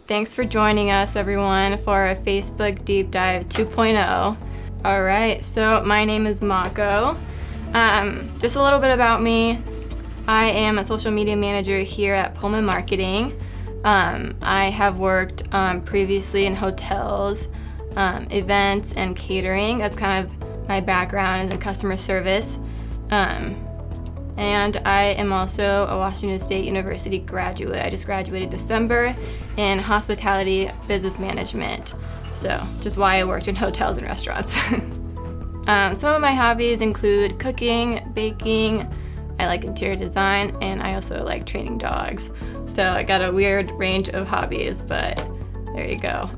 Thanks for joining us, everyone, for our Facebook Deep Dive 2.0. All right, so my name is Mako. Just a little bit about me. I am a social media manager here at Pullman Marketing. I have worked previously in hotels, events, and catering. That's kind of my background is in customer service. And I am also a Washington State University graduate. I just graduated December in hospitality business management. So just why I worked in hotels and restaurants. Some of my hobbies include cooking, baking, I like interior design, and I also like training dogs. So I got a weird range of hobbies, but there you go.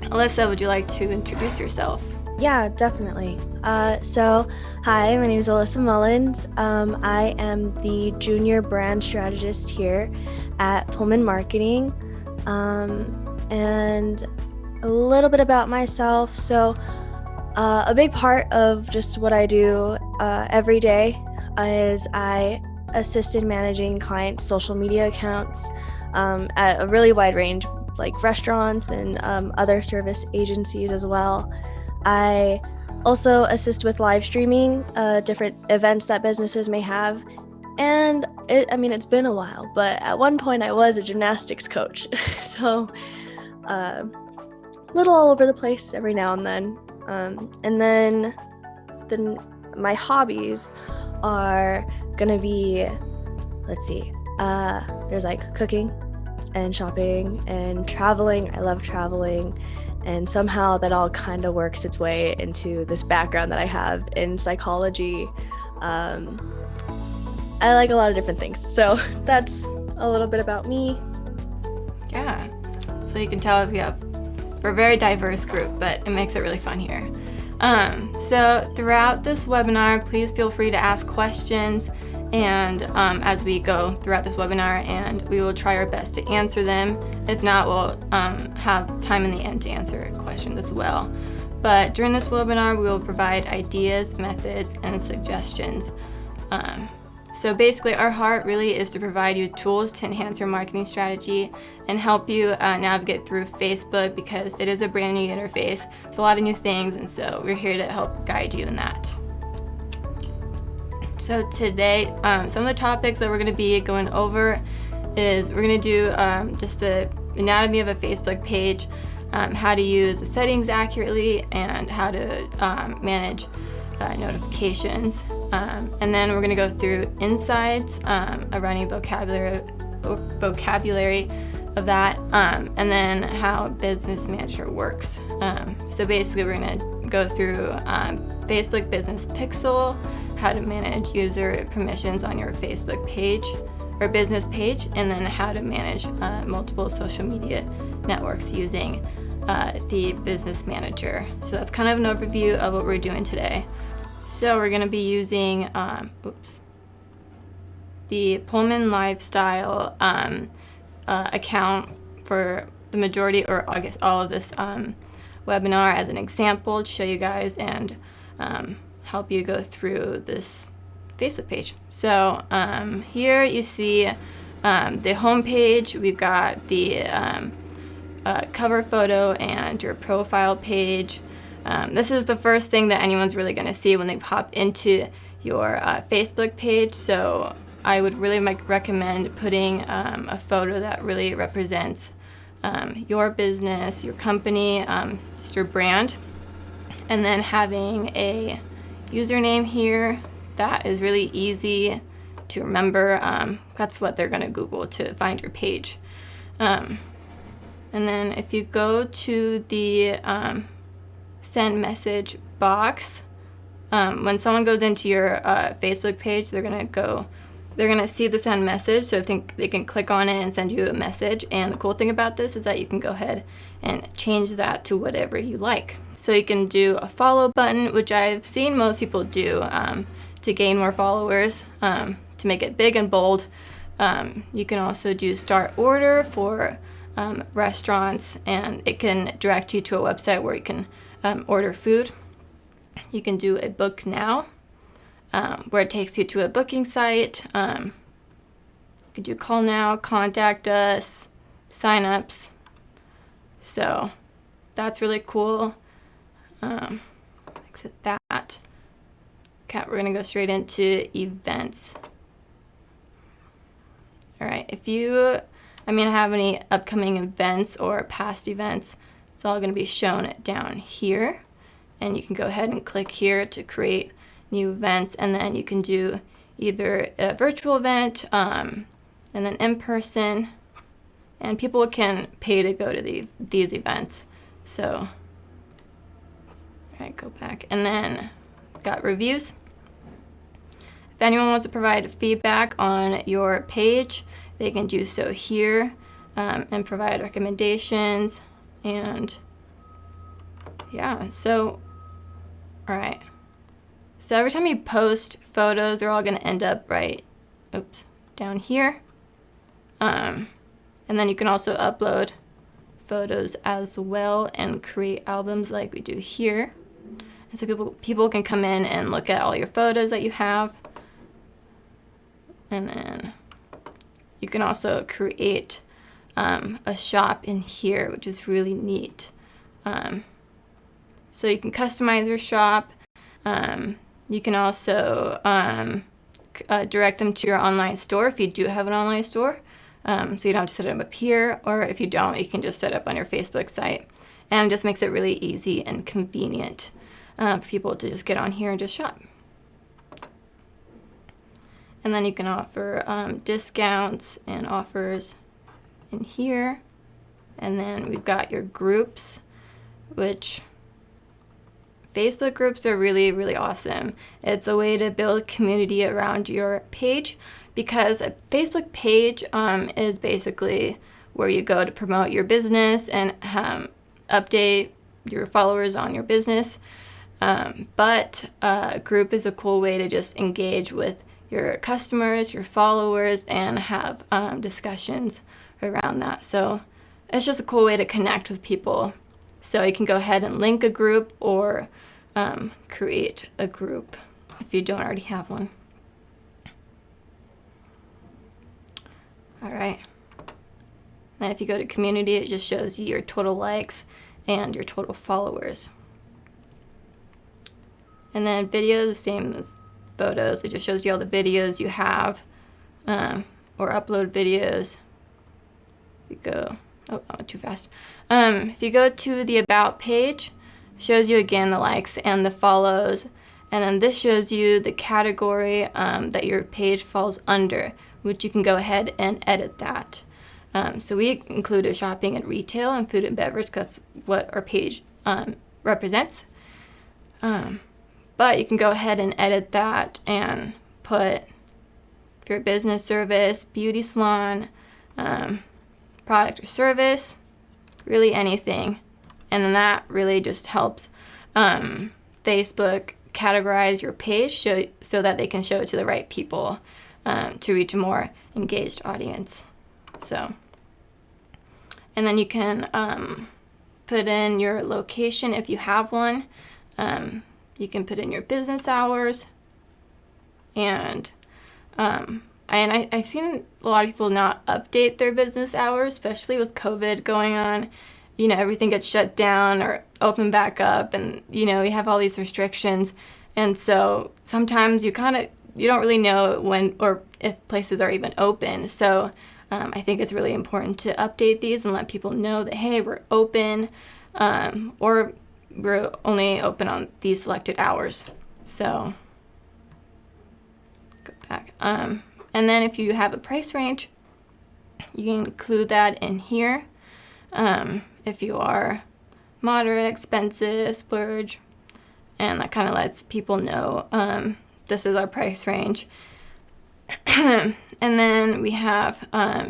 Alyssa, would you like to introduce yourself? Yeah, definitely. Hi, my name is Alyssa Mullins. I am the junior brand strategist here at Pullman Marketing. And a little bit about myself. A big part of just what I do every day is I assist in managing clients' social media accounts at a really wide range, like restaurants and other service agencies as well. I also assist with live streaming different events that businesses may have. And it's been a while, but at one point I was a gymnastics coach. So a little all over the place every now and then. And then my hobbies are gonna be, there's like cooking and shopping and traveling. I love traveling. And somehow that all kind of works its way into this background that I have in psychology. I like a lot of different things. So that's a little bit about me. Yeah, so you can tell we're a very diverse group, but it makes it really fun here. So throughout this webinar, please feel free to ask questions and as we go throughout this webinar, and we will try our best to answer them. If not, we'll have time in the end to answer questions as well. But during this webinar, we will provide ideas, methods, and suggestions. So basically, our heart really is to provide you tools to enhance your marketing strategy and help you navigate through Facebook, because it is a brand new interface. It's a lot of new things, and so we're here to help guide you in that. So today, some of the topics that we're going to be going over is we're going to do just the anatomy of a Facebook page, how to use the settings accurately, and how to manage notifications. And then we're going to go through insights, a running vocabulary of that, and then how Business Manager works. So basically, we're going to go through Facebook Business Pixel, how to manage user permissions on your Facebook page or business page, and then how to manage multiple social media networks using the Business Manager. So that's kind of an overview of what we're doing today. So we're going to be using the Pullman Lifestyle account for the majority, or I guess all of this webinar as an example to show you guys and help you go through this Facebook page. So here you see the home page. We've got the cover photo and your profile page. This is the first thing that anyone's really going to see when they pop into your Facebook page. So I would really recommend putting a photo that really represents your business, your company, just your brand, and then having a username here that is really easy to remember. That's what they're going to Google to find your page. And then if you go to the send message box, when someone goes into your Facebook page, they're going to see the send message, so I think they can click on it and send you a message. And the cool thing about this is that you can go ahead and change that to whatever you like. So you can do a follow button, which I've seen most people do to gain more followers, to make it big and bold. You can also do start order for restaurants, and it can direct you to a website where you can order food. You can do a book now, where it takes you to a booking site. You can do call now, contact us, signups. So that's really cool. Exit that. Okay, we're gonna go straight into events. All right, if you, have any upcoming events or past events, it's all gonna be shown down here. And you can go ahead and click here to create new events, and then you can do either a virtual event and then in person, and people can pay to go to these events. So, all right, go back, and then got reviews. If anyone wants to provide feedback on your page, they can do so here and provide recommendations. And yeah, so, all right. So every time you post photos, they're all going to end up down here. And then you can also upload photos as well and create albums like we do here. And so people can come in and look at all your photos that you have. And then you can also create a shop in here, which is really neat. So you can customize your shop. You can also direct them to your online store if you do have an online store. So you don't have to set it up here, or if you don't, you can just set it up on your Facebook site. And it just makes it really easy and convenient for people to just get on here and just shop. And then you can offer discounts and offers in here. And then we've got your groups, which Facebook groups are really, really awesome. It's a way to build community around your page, because a Facebook page is basically where you go to promote your business and update your followers on your business. But a group is a cool way to just engage with your customers, your followers, and have discussions around that. So it's just a cool way to connect with people. So you can go ahead and link a group or create a group if you don't already have one. All right. Then if you go to community, it just shows you your total likes and your total followers. And then videos, same as photos. It just shows you all the videos you have or upload videos. If you go, I went too fast. If you go to the About page, it shows you again the likes and the follows. And then this shows you the category that your page falls under, which you can go ahead and edit that. So we included shopping and retail and food and beverage because that's what our page represents. But you can go ahead and edit that and put your business, service, beauty salon, product or service, really anything. And then that really just helps Facebook categorize your page so that they can show it to the right people to reach a more engaged audience. So, and then you can put in your location if you have one. You can put in your business hours, and I've seen a lot of people not update their business hours, especially with COVID going on. You know, everything gets shut down or open back up, and you have all these restrictions, and so sometimes you don't really know when or if places are even open. So I think it's really important to update these and let people know that, hey, we're open, or we're only open on these selected hours. So go back. And then if you have a price range, you can include that in here. If you are moderate, expensive, splurge, and that kind of lets people know this is our price range. And then we have,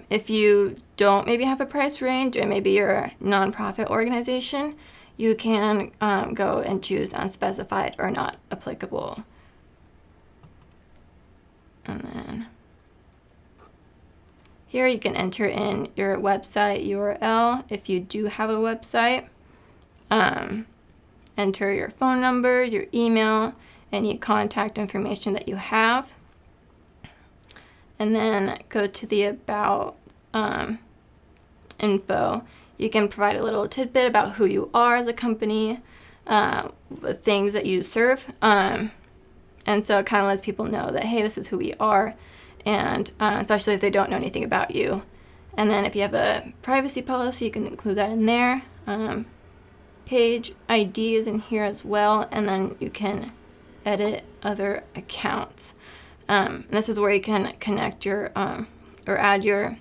if you don't maybe have a price range, or maybe you're a nonprofit organization, you can go and choose unspecified or not applicable. And then here you can enter in your website URL if you do have a website. Enter your phone number, your email, any contact information that you have. And then go to the About info, you can provide a little tidbit about who you are as a company, the things that you serve. And so it kind of lets people know that, hey, this is who we are, and especially if they don't know anything about you. And then if you have a privacy policy, you can include that in there. Page ID is in here as well, and then you can edit other accounts. And this is where you can connect your or add your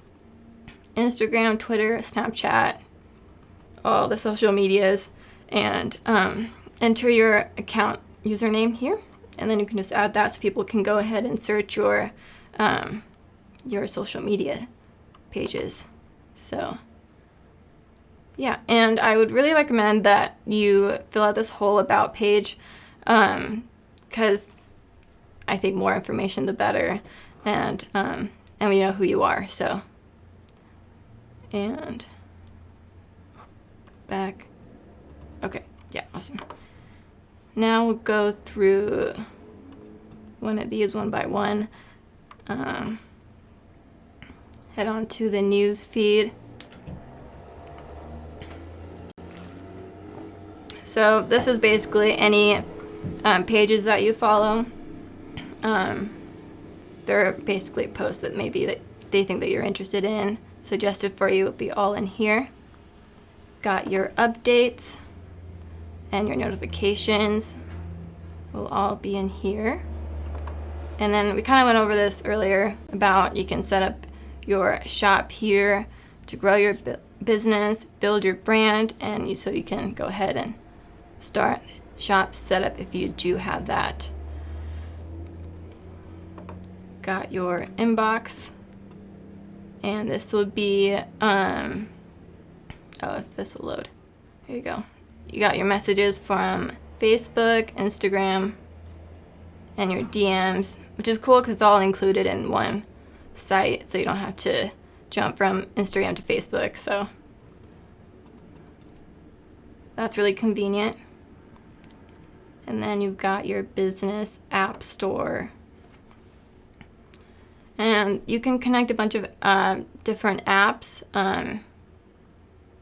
Instagram, Twitter, Snapchat, all the social medias, and enter your account username here, and then you can just add that so people can go ahead and search your social media pages. So yeah, and I would really recommend that you fill out this whole about page, because I think more information the better, and we know who you are. So, and back. Okay, yeah, awesome. Now we'll go through one of these one by one. Head on to the news feed. So this is basically any pages that you follow. They're basically posts that maybe that they think that you're interested in. Suggested for you would be all in here. Got your updates and your notifications will all be in here. And then we kind of went over this earlier about you can set up your shop here to grow your business, build your brand, and so you can go ahead and start shop setup if you do have that. Got your inbox, and this will be if this will load. Here you go. You got your messages from Facebook, Instagram, and your DMs, which is cool because it's all included in one site, so you don't have to jump from Instagram to Facebook. So that's really convenient. And then you've got your business app store. And you can connect a bunch of different apps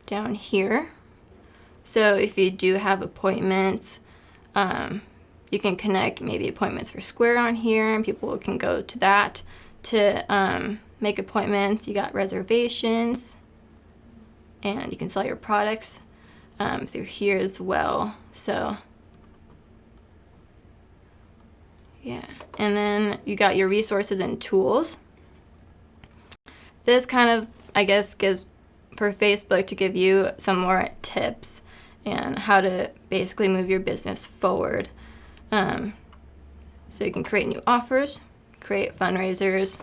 down here. So if you do have appointments, you can connect maybe appointments for Square on here, and people can go to that to make appointments. You got reservations, and you can sell your products through here as well. So yeah, and then you got your resources and tools. This kind of, I guess, gives for Facebook to give you some more tips and how to basically move your business forward. So you can create new offers, create fundraisers,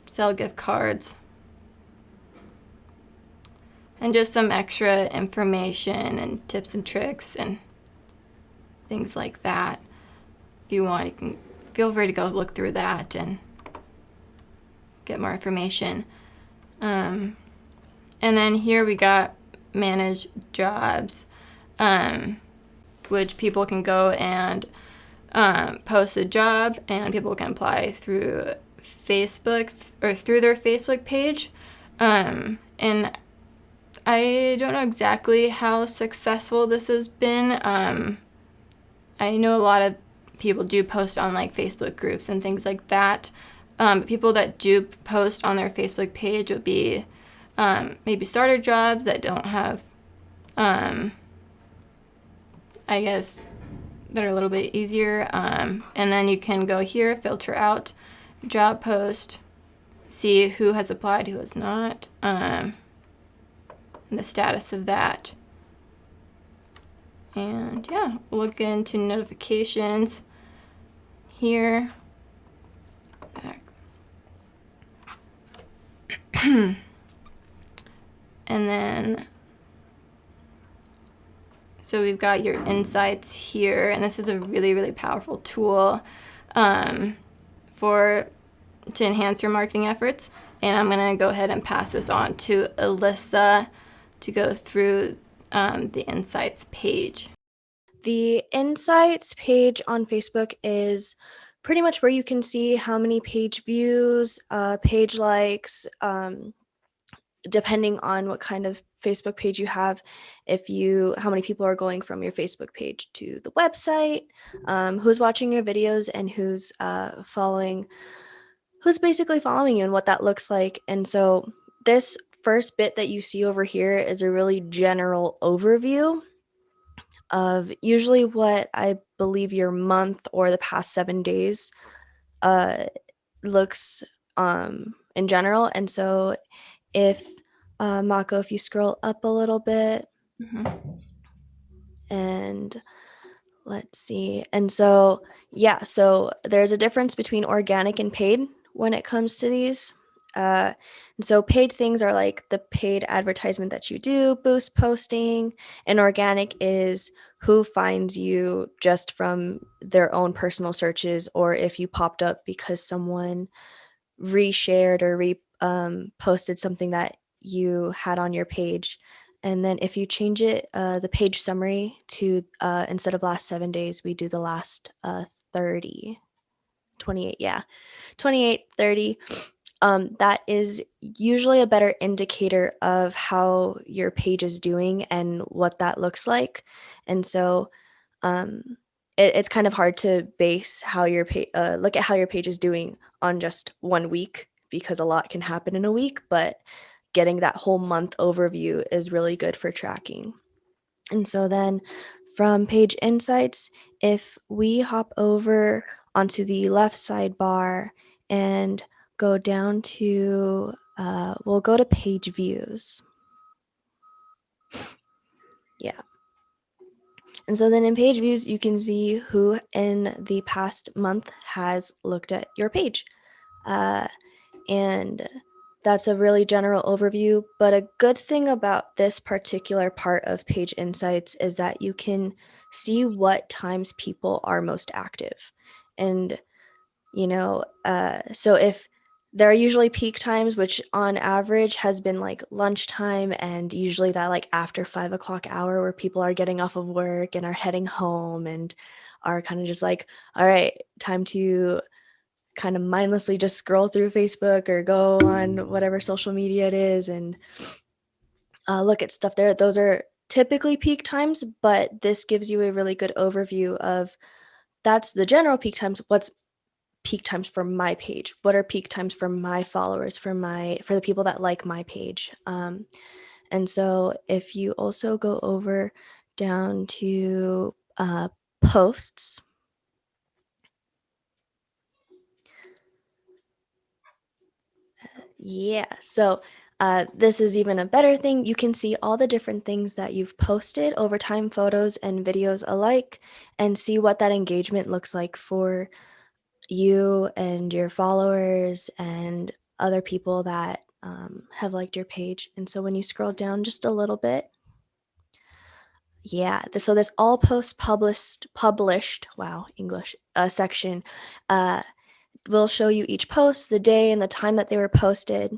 sell gift cards, and just some extra information and tips and tricks and things like that. If you want, you can feel free to go look through that and get more information. And then here we got manage jobs, which people can go and post a job, and people can apply through Facebook or through their Facebook page. And I don't know exactly how successful this has been. I know a lot of people do post on like Facebook groups and things like that. But people that do post on their Facebook page would be maybe starter jobs that don't have, I guess, that are a little bit easier. And then you can go here, filter out job post, see who has applied, who has not, and the status of that. And yeah, look into notifications here. Back. And then, so we've got your insights here, and this is a really, really powerful tool to enhance your marketing efforts. And I'm gonna go ahead and pass this on to Alyssa to go through the insights page. The insights page on Facebook is pretty much where you can see how many page views, page likes, depending on what kind of Facebook page you have, how many people are going from your Facebook page to the website, who's watching your videos, and who's basically following you and what that looks like. And so this first bit that you see over here is a really general overview of usually what I believe your month or the past 7 days uh, looks in general. And so if Mako, if you scroll up a little bit, and let's see. And so, yeah, so there's a difference between organic and paid when it comes to these. And so paid things are like the paid advertisement that you do, boost posting, and organic is who finds you just from their own personal searches, or if you popped up because someone reshared or posted something that you had on your page. And then if you change it, the page summary to instead of last 7 days, we do the last 30, 28, yeah, 28, 30. That is usually a better indicator of how your page is doing and what that looks like. And so it's kind of hard to base how look at how your page is doing on just 1 week, because a lot can happen in a week, but getting that whole month overview is really good for tracking. And so then from page insights, if we hop over onto the left sidebar and go down to, we'll go to page views. Yeah. And so then in page views, you can see who in the past month has looked at your page. And that's a really general overview. But a good thing about this particular part of Page Insights is that you can see what times people are most active. And, so if there are usually peak times, which on average has been like lunchtime, and usually that like after 5 o'clock hour where people are getting off of work and are heading home and are kind of just like, all right, time to kind of mindlessly just scroll through Facebook or go on whatever social media it is and look at stuff there. Those are typically peak times, but this gives you a really good overview of that's the general peak times. What's peak times for my page? What are peak times for my followers, for the people that like my page? And so if you also go over down to posts, yeah, so this is even a better thing. You can see all the different things that you've posted over time, photos and videos alike, and see what that engagement looks like for you and your followers and other people that have liked your page. And so when you scroll down just a little bit, yeah, so this all posts published, wow, English, section will show you each post, the day and the time that they were posted.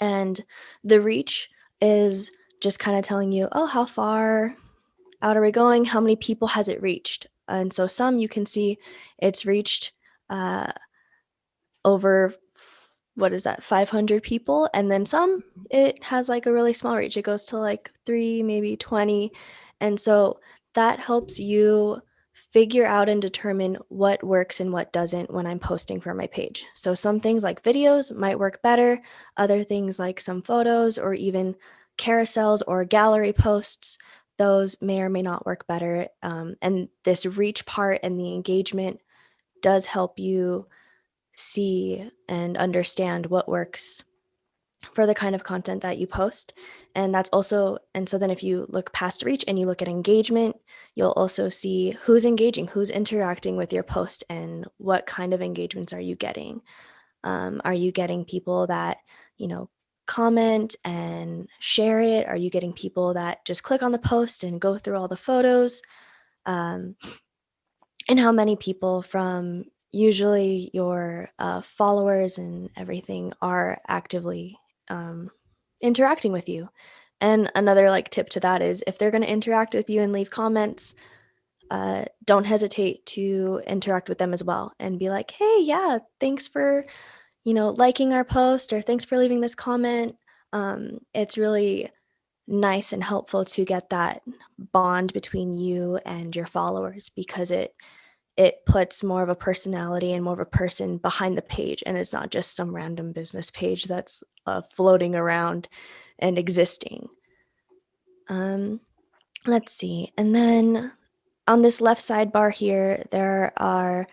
And the reach is just kind of telling you, oh, how far out are we going? How many people has it reached? And so some you can see it's reached over, what is that, 500 people. And then some, it has like a really small reach. It goes to like 3, maybe 20. And so that helps you figure out and determine what works and what doesn't when I'm posting for my page. So some things like videos might work better. Other things like some photos or even carousels or gallery posts, those may or may not work better. And this reach part and the engagement does help you see and understand what works for the kind of content that you post. And that's also, and so then if you look past reach and you look at engagement, you'll also see who's engaging, who's interacting with your post, and what kind of engagements are you getting. Are you getting people that, comment and share it? Are you getting people that just click on the post and go through all the photos? And how many people from usually your followers and everything are actively interacting with you. And another like tip to that is if they're going to interact with you and leave comments, don't hesitate to interact with them as well and be like, hey, yeah, thanks for liking our post, or thanks for leaving this comment. It's really nice and helpful to get that bond between you and your followers because it puts more of a personality and more of a person behind the page, and it's not just some random business page that's floating around and existing. Um, let's see. And then on this left sidebar here, there are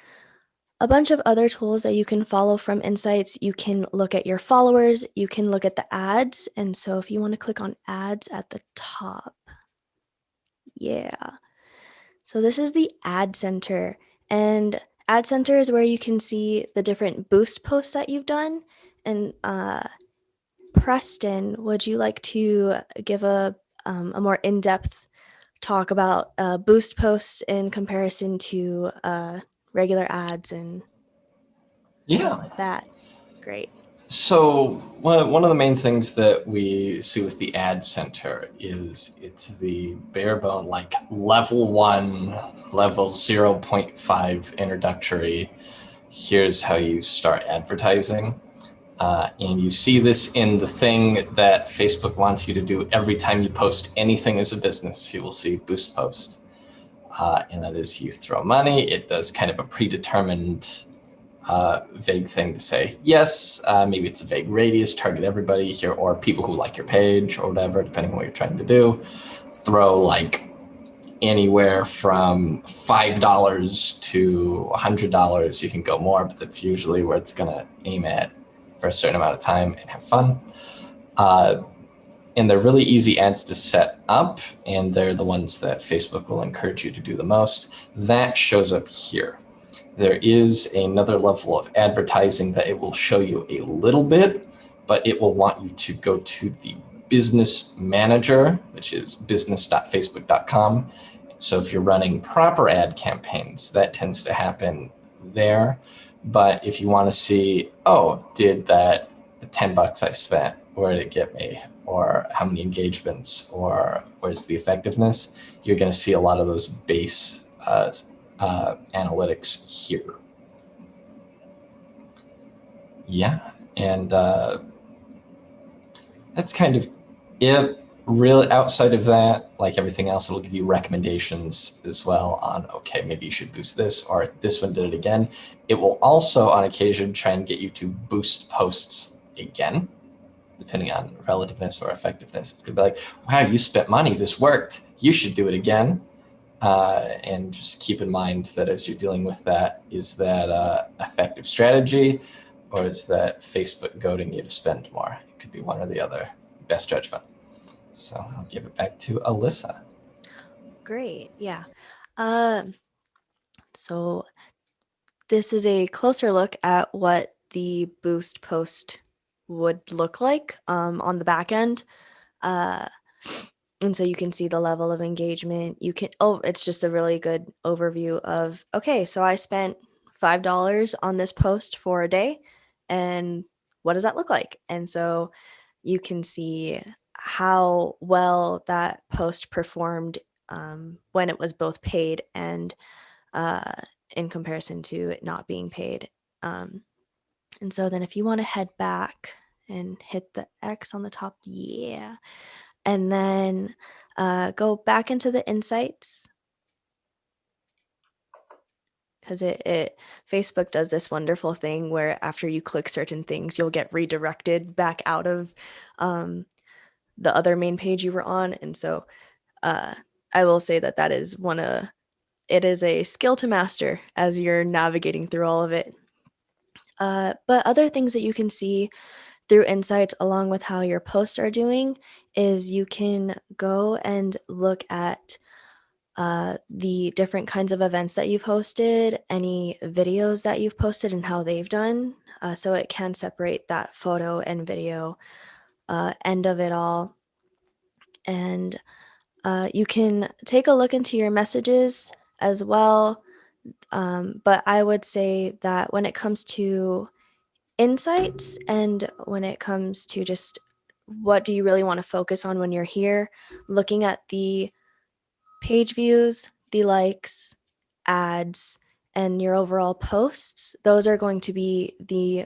a bunch of other tools that you can follow from Insights. You can look at your followers, you can look at the ads. And so if you want to click on ads at the top, yeah. So this is the Ad Center. And Ad Center is where you can see the different boost posts that you've done. And Preston, would you like to give a more in-depth talk about boost posts in comparison to regular ads and Yeah. stuff like that? Great. So one of the main things that we see with the Ad Center is it's the bare bone, like level 1, level 0.5 introductory. Here's how you start advertising. And you see this in the thing that Facebook wants you to do every time you post anything as a business. You will see boost post. And that is you throw money. It does kind of a predetermined vague thing to say. Yes, maybe it's a vague radius, target everybody here, or people who like your page or whatever, depending on what you're trying to do. Throw like anywhere from $5 to $100. You can go more, but that's usually where it's going to aim at for a certain amount of time and have fun. And they're really easy ads to set up, and they're the ones that Facebook will encourage you to do the most. That shows up here. There is another level of advertising that it will show you a little bit, but it will want you to go to the business manager, which is business.facebook.com. So if you're running proper ad campaigns, that tends to happen there. But if you want to see, oh, did that $10 I spent, where did it get me? Or how many engagements? Or where's the effectiveness? You're going to see a lot of those base analytics here. Yeah, and that's kind of it. Really, outside of that, like everything else, it'll give you recommendations as well on, okay, maybe you should boost this, or this one did it again. It will also, on occasion, try and get you to boost posts again, depending on relativeness or effectiveness. It's gonna be like, wow, you spent money, this worked, you should do it again. And just keep in mind that as you're dealing with that, is that effective strategy, or is that Facebook goading you to spend more? It could be one or the other. Best judgment. So I'll give it back to Alyssa. Great. Yeah. So this is a closer look at what the boost post would look like on the back end. And so you can see the level of engagement. It's just a really good overview of, okay, so I spent $5 on this post for a day, and what does that look like? And so you can see how well that post performed when it was both paid and in comparison to it not being paid. And so then if you want to head back and hit the X on the top, yeah, and then go back into the insights, because Facebook does this wonderful thing where after you click certain things, you'll get redirected back out of the other main page you were on. And so I will say that is it is a skill to master as you're navigating through all of it. But other things that you can see through insights along with how your posts are doing is you can go and look at the different kinds of events that you've hosted, any videos that you've posted and how they've done. So it can separate that photo and video end of it all. And you can take a look into your messages as well. But I would say that when it comes to insights and when it comes to just what do you really want to focus on when you're here, looking at the page views, the likes, ads, and your overall posts, those are going to be the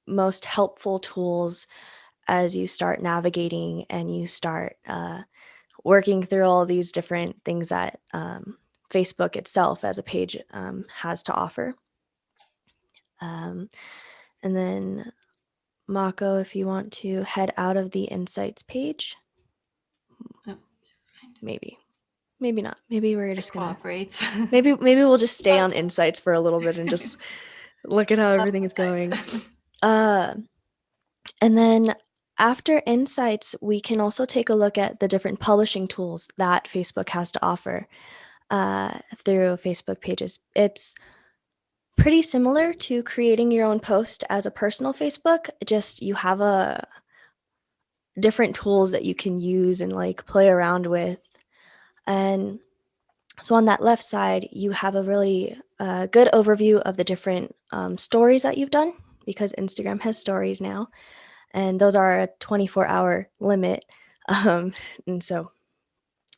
most helpful tools as you start navigating and you start working through all these different things that Facebook itself as a page has to offer. And then Mako, if you want to head out of the Insights page. Oh, maybe not. Maybe we're just gonna cooperates. maybe we'll just stay on Insights for a little bit and just look at how everything is going. And then after Insights, we can also take a look at the different publishing tools that Facebook has to offer through Facebook pages. It's pretty similar to creating your own post as a personal Facebook, just you have a different tools that you can use and like play around with. And so on that left side, you have a really good overview of the different stories that you've done, because Instagram has stories now, and those are a 24-hour limit. And so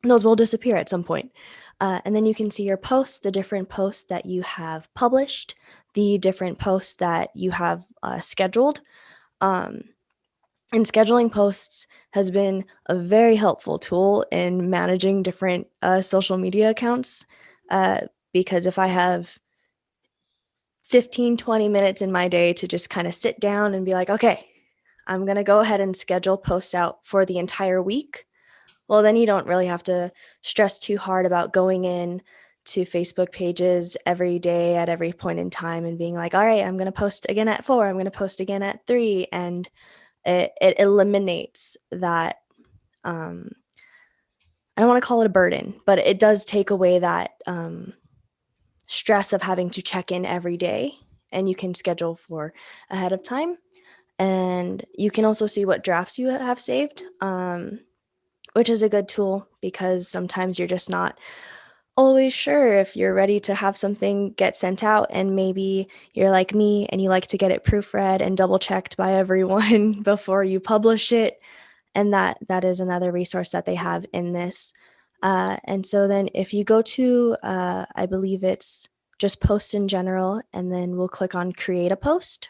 those will disappear at some point. And then you can see your posts, the different posts that you have published, the different posts that you have scheduled. And scheduling posts has been a very helpful tool in managing different social media accounts, because if I have 15, 20 minutes in my day to just kind of sit down and be like, okay, I'm going to go ahead and schedule posts out for the entire week, well, then you don't really have to stress too hard about going in to Facebook pages every day at every point in time and being like, all right, I'm going to post again at 4, I'm going to post again at 3, and it eliminates that. I don't want to call it a burden, but it does take away that stress of having to check in every day, and you can schedule for ahead of time. And you can also see what drafts you have saved, which is a good tool because sometimes you're just not always sure if you're ready to have something get sent out, and maybe you're like me and you like to get it proofread and double checked by everyone before you publish it. And that is another resource that they have in this. And so then if you go to, I believe it's just post in general, and then we'll click on create a post.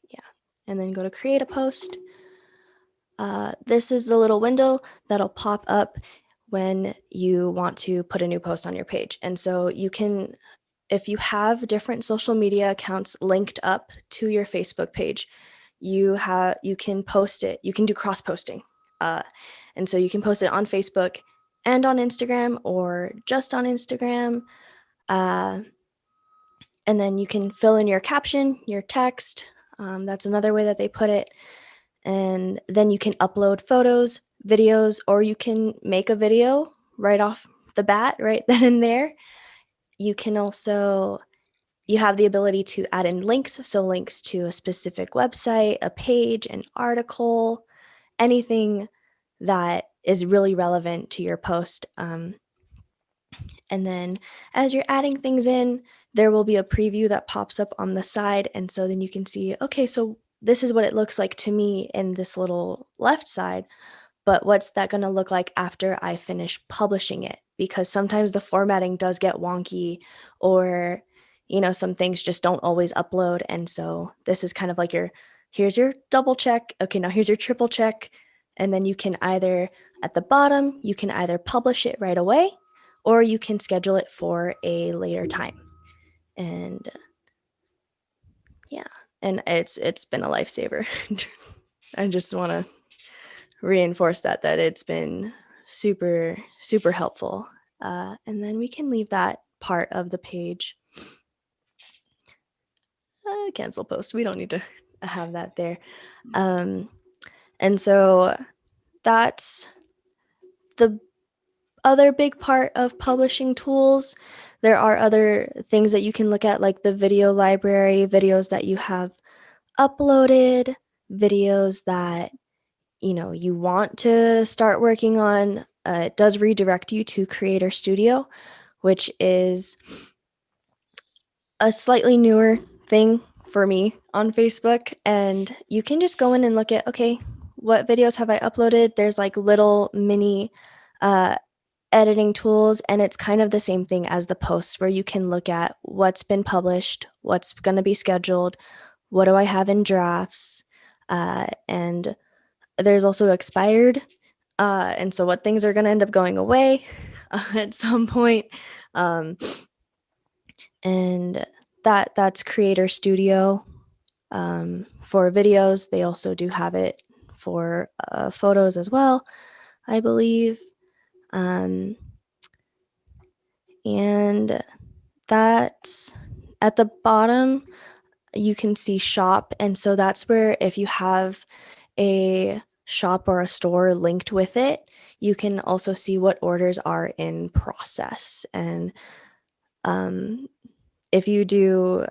Yeah, and then go to create a post. This is the little window that'll pop up when you want to put a new post on your page. And so you can, if you have different social media accounts linked up to your Facebook page, you can post it. You can do cross posting. And so you can post it on Facebook and on Instagram, or just on Instagram. And then you can fill in your caption, your text. That's another way that they put it. And then you can upload photos, videos, or you can make a video right off the bat, right then and there. You can also, you have the ability to add in links, so links to a specific website, a page, an article, anything that is really relevant to your post. And then as you're adding things in, there will be a preview that pops up on the side. And so then you can see, okay, so this is what it looks like to me in this little left side, but what's that going to look like after I finish publishing it? Because sometimes the formatting does get wonky, or, some things just don't always upload. And so this is kind of like here's your double check. Okay, now here's your triple check. And then you can either, at the bottom, you can either publish it right away, or you can schedule it for a later time. And yeah. And it's been a lifesaver. I just want to reinforce that it's been super, super helpful. And then we can leave that part of the page. Cancel post. We don't need to have that there. And so that's the other big part of publishing tools. There are other things that you can look at, like the video library, videos that you have uploaded, videos that you want to start working on. It does redirect you to Creator Studio, which is a slightly newer thing for me on Facebook. And you can just go in and look at, okay, what videos have I uploaded? There's like little mini editing tools, and it's kind of the same thing as the posts, where you can look at what's been published, what's going to be scheduled, what do I have in drafts, And there's also expired. And so what things are going to end up going away at some point. And that's Creator Studio for videos. They also do have it for photos as well, I believe. And that's at the bottom, you can see shop. And so that's where if you have a shop or a store linked with it, you can also see what orders are in process. And if you do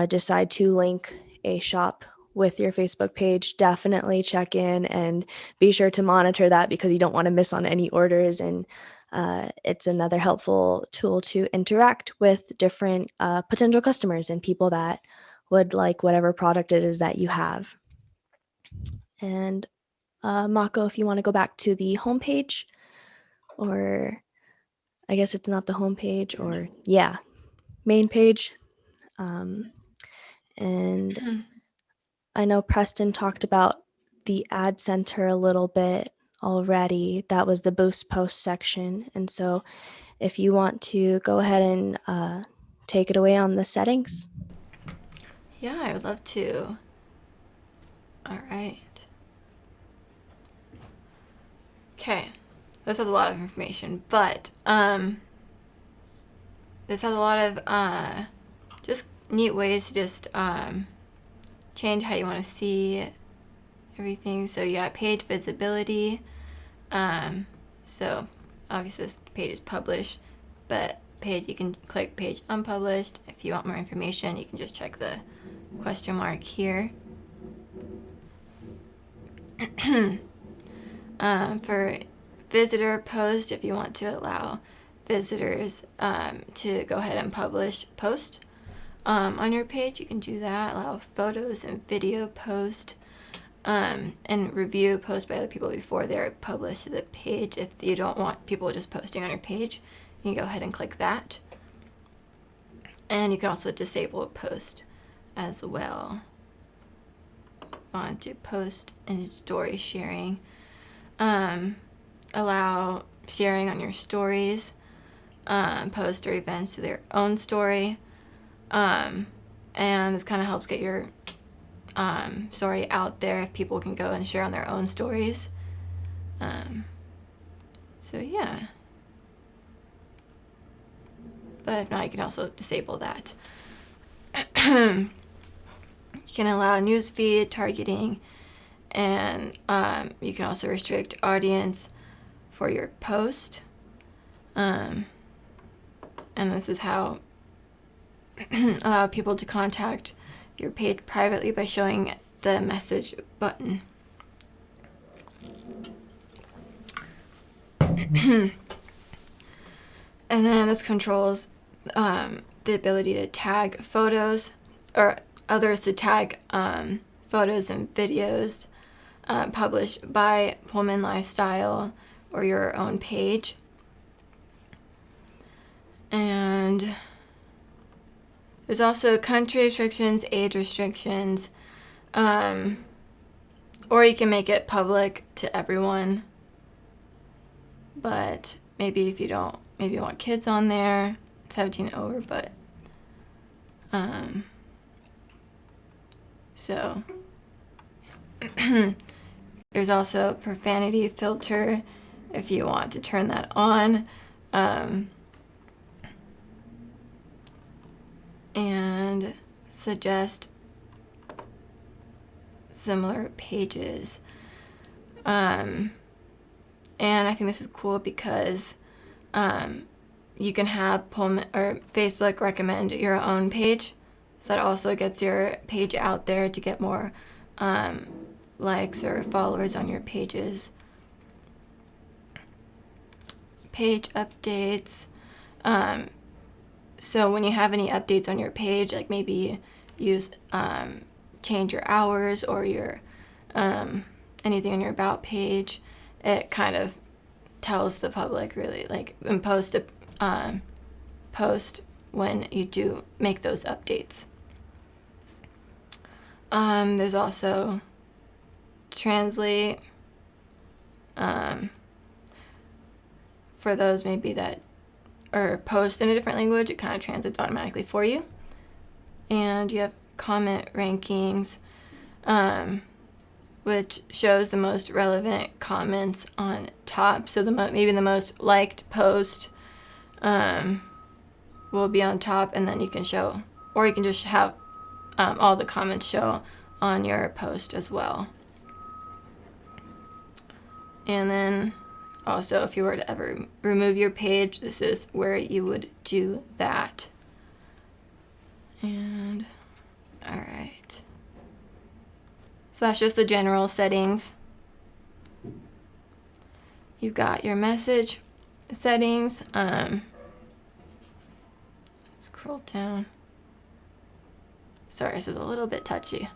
decide to link a shop with your Facebook page, definitely check in and be sure to monitor that, because you don't want to miss on any orders. And it's another helpful tool to interact with different potential customers and people that would like whatever product it is that you have. And Mako, if you want to go back to the homepage, or I guess it's not the homepage, or main page. And I know Preston talked about the ad center a little bit already. That was the boost post section. And so if you want to go ahead and take it away on the settings. Yeah, I would love to. All right. Okay. This has a lot of information, but this has a lot of just neat ways to just change how you want to see everything. So you got page visibility. So obviously this page is published, but page, you can click page unpublished. If you want more information, you can just check the question mark here. For visitor post, if you want to allow visitors to go ahead and post on your page, you can do that. Allow photos and video post, and review posts by other people before they're published to the page. If you don't want people just posting on your page, you can go ahead and click that. And you can also disable post as well. On to post and story sharing. Allow sharing on your stories, post or events to their own story. And this kind of helps get your story out there if people can go and share on their own stories. So yeah. But if not, you can also disable that. You can allow newsfeed targeting, and you can also restrict audience for your post. And this is how allow people to contact your page privately by showing the message button. And then this controls the ability to tag photos, or others to tag photos and videos published by Pullman Lifestyle or your own page. And there's also country restrictions, age restrictions, or you can make it public to everyone. But maybe if you don't, maybe you want kids on there, 17 and over, but so there's also a profanity filter if you want to turn that on. And suggest similar pages. And I think this is cool because you can have Pullman or Facebook recommend your own page. So that also gets your page out there to get more likes or followers on your pages. Page updates. So when you have any updates on your page, like maybe use change your hours or your anything on your about page, it kind of tells the public really, like, and post when you do make those updates. There's also translate for those maybe that or post in a different language, it kind of translates automatically for you. And you have comment rankings, which shows the most relevant comments on top. So maybe the most liked post will be on top, and then you can show, or you can just have all the comments show on your post as well. And then also, if you were to ever remove your page, this is where you would do that. And all right. So that's just the general settings. You've got your message settings. Let's scroll down. Sorry, this is a little bit touchy.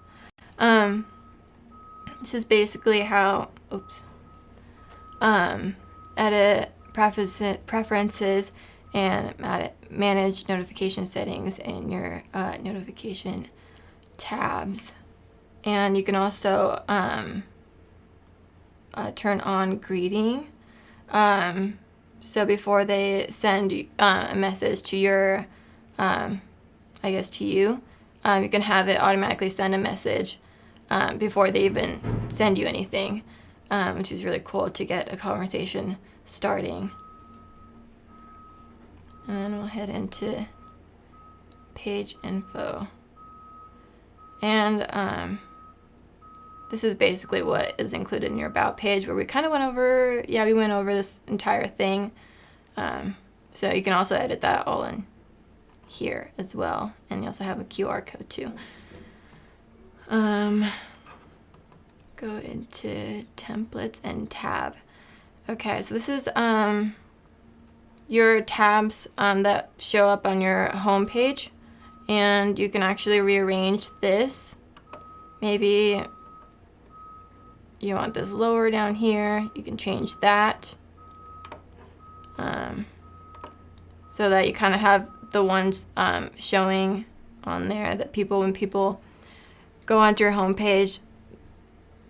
This is basically how, edit preferences and manage notification settings in your notification tabs. And you can also turn on greeting. So before they send a message to your, to you, you can have it automatically send a message before they even send you anything, which is really cool to get a conversation starting. And then we'll head into page info. And this is basically what is included in your about page, where we kind of went over this entire thing. So you can also edit that all in here as well. And you also have a QR code too. Go into templates and tab. Okay, so this is your tabs that show up on your home page, and you can actually rearrange this. Maybe you want this lower down here, you can change that so that you kind of have the ones showing on there that when people go onto your home page,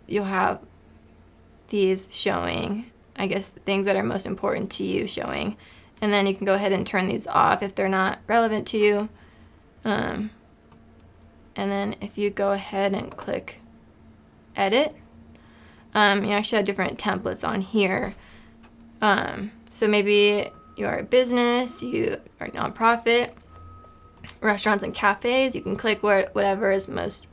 you'll have these showing, things that are most important to you showing. And then you can go ahead and turn these off if they're not relevant to you. And then if you go ahead and click edit, you actually have different templates on here. So maybe you are a business, you are a nonprofit, restaurants and cafes. You can click whatever is most,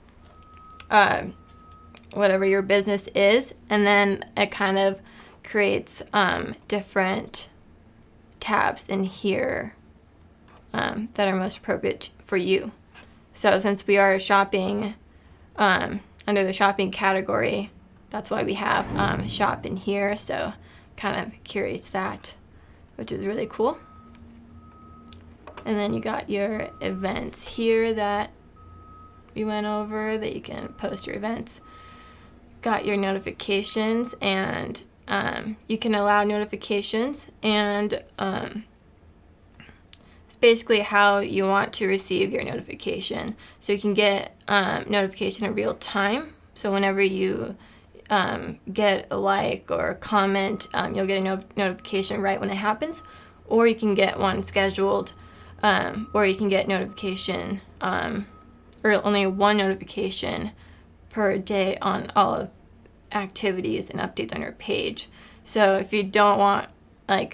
whatever your business is, and then it kind of creates different tabs in here that are most appropriate for you. So since we are shopping under the shopping category, that's why we have shop in here. So kind of curates that, which is really cool. And then you got your events here that we went over, that you can post your events. Got your notifications, and you can allow notifications, and it's basically how you want to receive your notification. So you can get notification in real time. So whenever you get a like or a comment, you'll get a notification right when it happens, or you can get one scheduled, or you can get notification or only one notification per day on all of activities and updates on your page. So if you don't want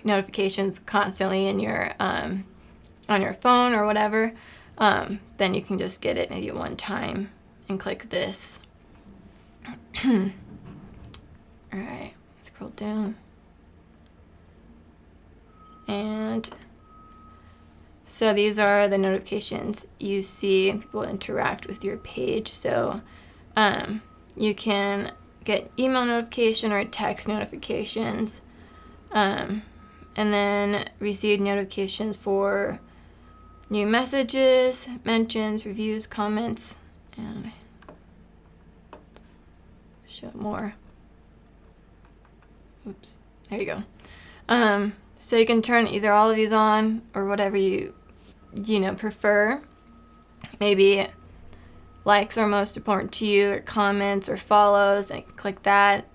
notifications constantly in your on your phone or whatever, then you can just get it maybe one time and click this. All right, scroll down. And so these are the notifications you see people interact with your page. So you can get email notification or text notifications, and then receive notifications for new messages, mentions, reviews, comments, and show more. Oops, there you go. So you can turn either all of these on or whatever you prefer. Maybe likes are most important to you, or comments or follows, and click that.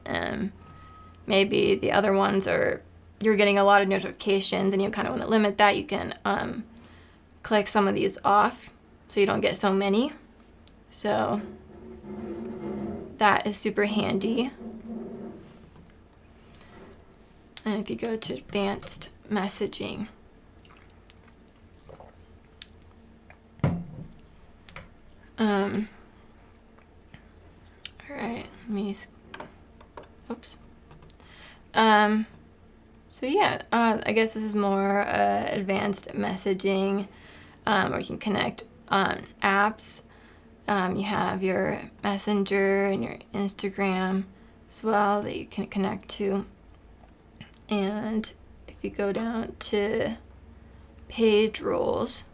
Maybe the other ones are you're getting a lot of notifications and you kind of want to limit that. You can click some of these off so you don't get so many. So that is super handy. And if you go to advanced messaging, all right, oops. So yeah, I guess this is more advanced messaging, where you can connect apps. You have your Messenger and your Instagram as well that you can connect to. And if you go down to page roles,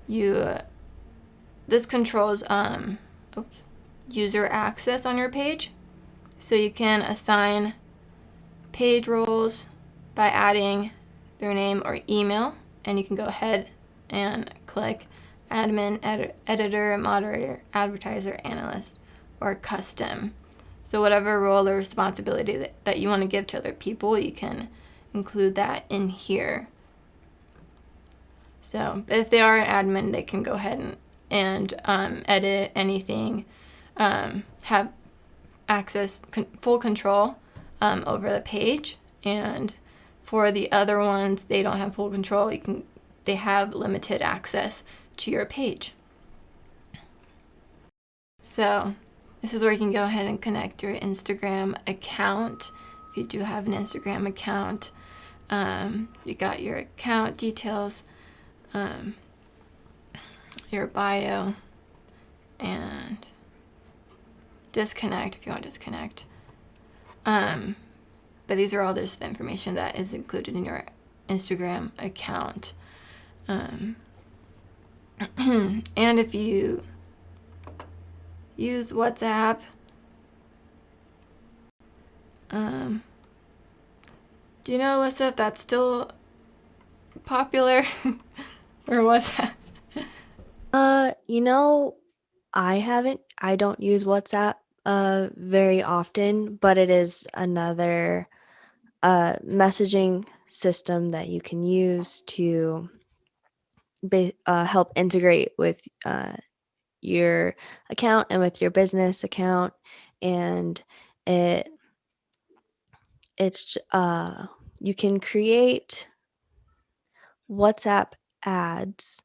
this controls user access on your page. So you can assign page roles by adding their name or email, and you can go ahead and click admin, editor, moderator, advertiser, analyst, or custom. So whatever role or responsibility that you want to give to other people, you can include that in here. So if they are an admin, they can go ahead and edit anything, have access, full control over the page. And for the other ones, they don't have full control. They have limited access to your page. So this is where you can go ahead and connect your Instagram account. If you do have an Instagram account, you got your account details, your bio, and disconnect if you want to disconnect. But these are all just the information that is included in your Instagram account. And if you use WhatsApp, do you know, Alyssa, if that's still popular? Or was that? I don't use WhatsApp very often, but it is another messaging system that you can use to help integrate with your account and with your business account. And it's you can create WhatsApp ads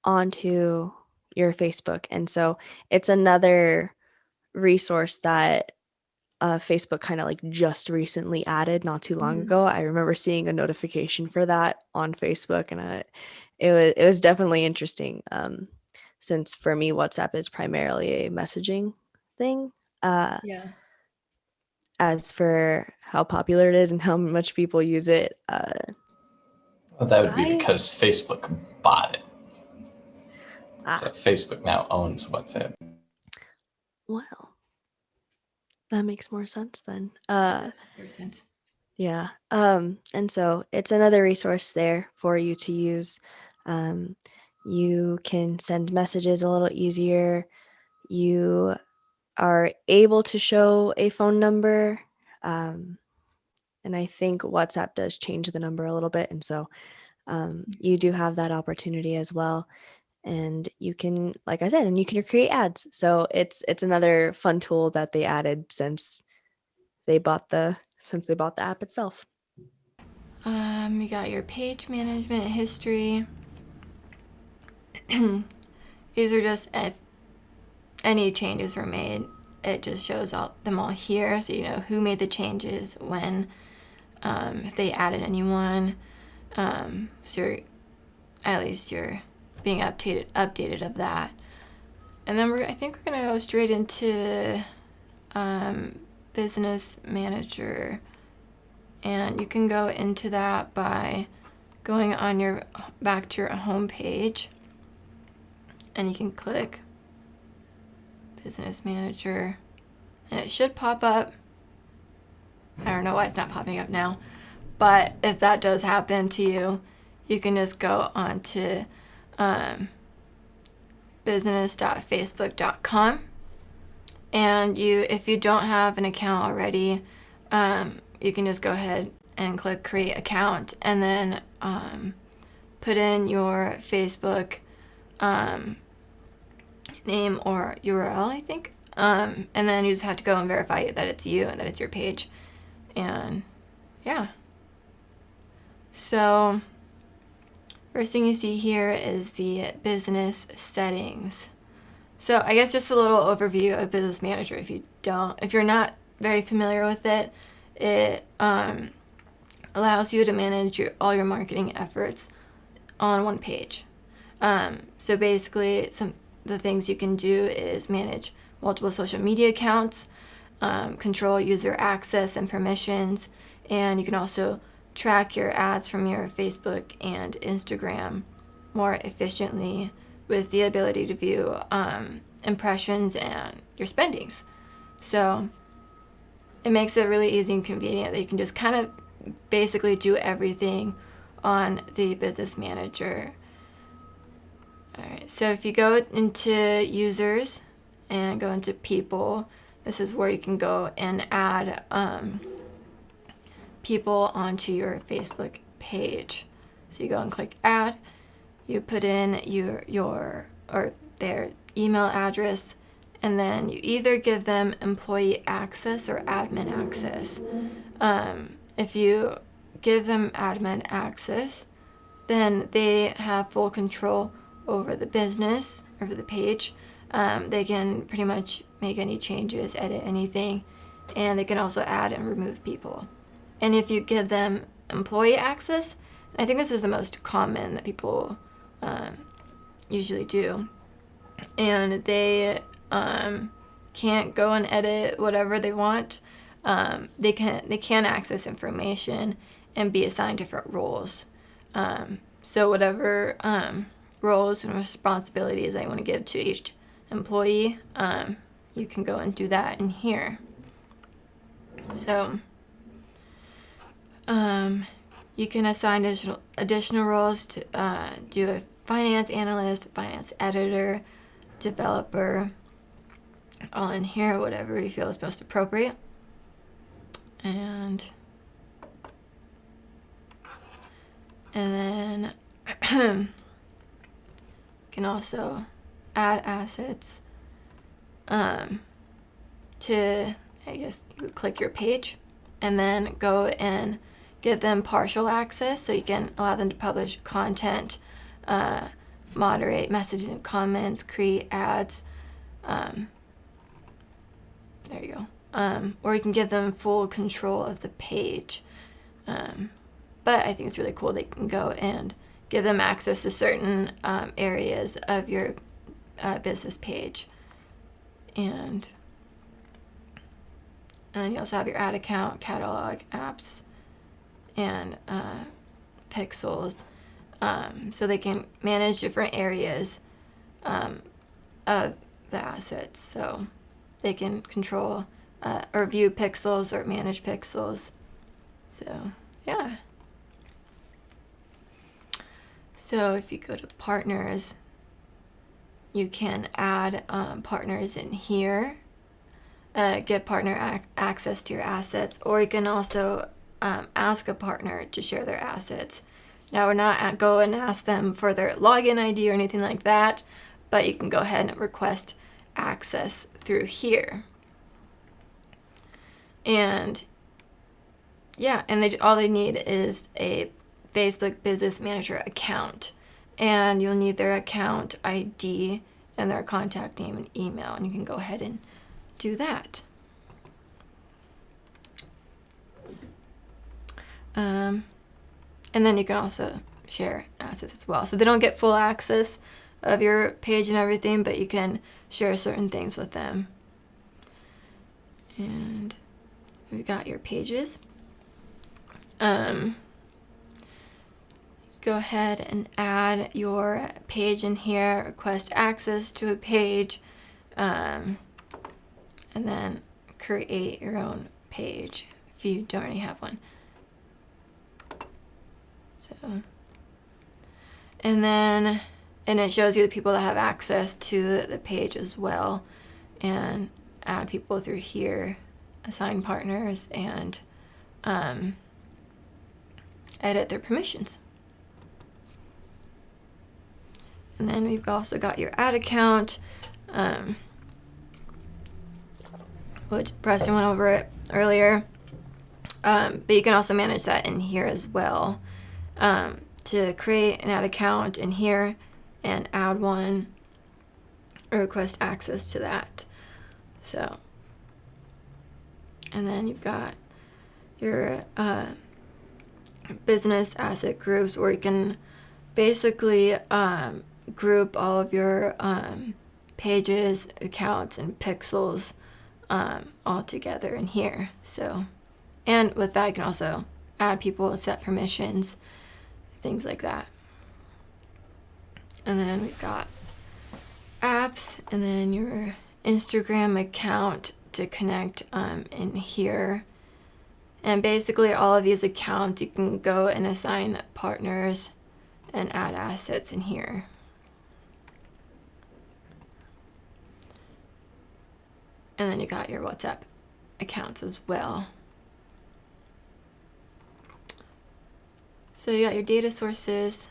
onto your Facebook. And so it's another resource that Facebook kind of like just recently added not too long ago. I remember seeing a notification for that on Facebook, and it was definitely interesting. Since for me, WhatsApp is primarily a messaging thing. Yeah. As for how popular it is and how much people use it, Well, that would be because Facebook bought it. So Facebook now owns WhatsApp. Well, that makes more sense then. That does make more sense. Yeah. And so it's another resource there for you to use. You can send messages a little easier. You are able to show a phone number. And I think WhatsApp does change the number a little bit. And so you do have that opportunity as well. And you can, like I said, and you can create ads. So it's another fun tool that they added since they bought the app itself. You got your page management history. These are just if any changes were made, it just shows them all here, so you know who made the changes, when, if they added anyone. So at least you're being updated of that. And then I think we're gonna go straight into business manager, and you can go into that by going back to your home page, and you can click business manager, and it should pop up. I don't know why it's not popping up now, but if that does happen to you, you can just go on to business.facebook.com. And if you don't have an account already, you can just go ahead and click create account, and then put in your Facebook name or URL, I think. And then you just have to go and verify that it's you and that it's your page. And yeah. So first thing you see here is the business settings. So I guess just a little overview of Business Manager. If you're not very familiar with it, it allows you to manage all your marketing efforts on one page. So basically, the things you can do is manage multiple social media accounts, control user access and permissions, and you can also track your ads from your Facebook and Instagram more efficiently with the ability to view impressions and your spendings. So it makes it really easy and convenient that you can just kind of basically do everything on the Business Manager. All right, so if you go into users and go into people, this is where you can go and add people onto your Facebook page. So you go and click add, you put in their email address, and then you either give them employee access or admin access. If you give them admin access, then they have full control over the business, over the page. They can pretty much make any changes, edit anything, and they can also add and remove people. And if you give them employee access, I think this is the most common that people usually do, and they can't go and edit whatever they want. They can access information and be assigned different roles. So whatever roles and responsibilities I want to give to each employee, you can go and do that in here. So you can assign additional roles to do a finance analyst, finance editor, developer, all in here, whatever you feel is most appropriate. And then you can also add assets to, I guess you would click your page and then go and give them partial access, so you can allow them to publish content, moderate messages and comments, create ads. There you go. Or you can give them full control of the page. But I think it's really cool they can go and give them access to certain areas of your business page. And then you also have your ad account, catalog, apps, and pixels. So they can manage different areas of the assets. So they can control or view pixels or manage pixels. So, yeah. So if you go to partners, you can add partners in here, get partner access to your assets, or you can also ask a partner to share their assets. Now, we're not go and ask them for their login ID or anything like that, but you can go ahead and request access through here. And yeah, and all they need is a Facebook Business Manager account, and you'll need their account ID and their contact name and email, and you can go ahead and do that. And then you can also share assets as well. So they don't get full access of your page and everything, but you can share certain things with them. And we got your pages. Go ahead and add your page in here, request access to a page, and then create your own page if you don't already have one. So, and then and it shows you the people that have access to the page as well, and add people through here, assign partners, and edit their permissions. And then we've also got your ad account, which Preston went over it earlier. But you can also manage that in here as well. To create an ad account in here and add one or request access to that. So, and then you've got your business asset groups, where you can basically group all of your pages, accounts, and pixels all together in here. So, and with that, you can also add people, set permissions, things like that. And then we've got apps, and then your Instagram account to connect in here. And basically all of these accounts, you can go and assign partners and add assets in here. And then you got your WhatsApp accounts as well. So you got your data sources,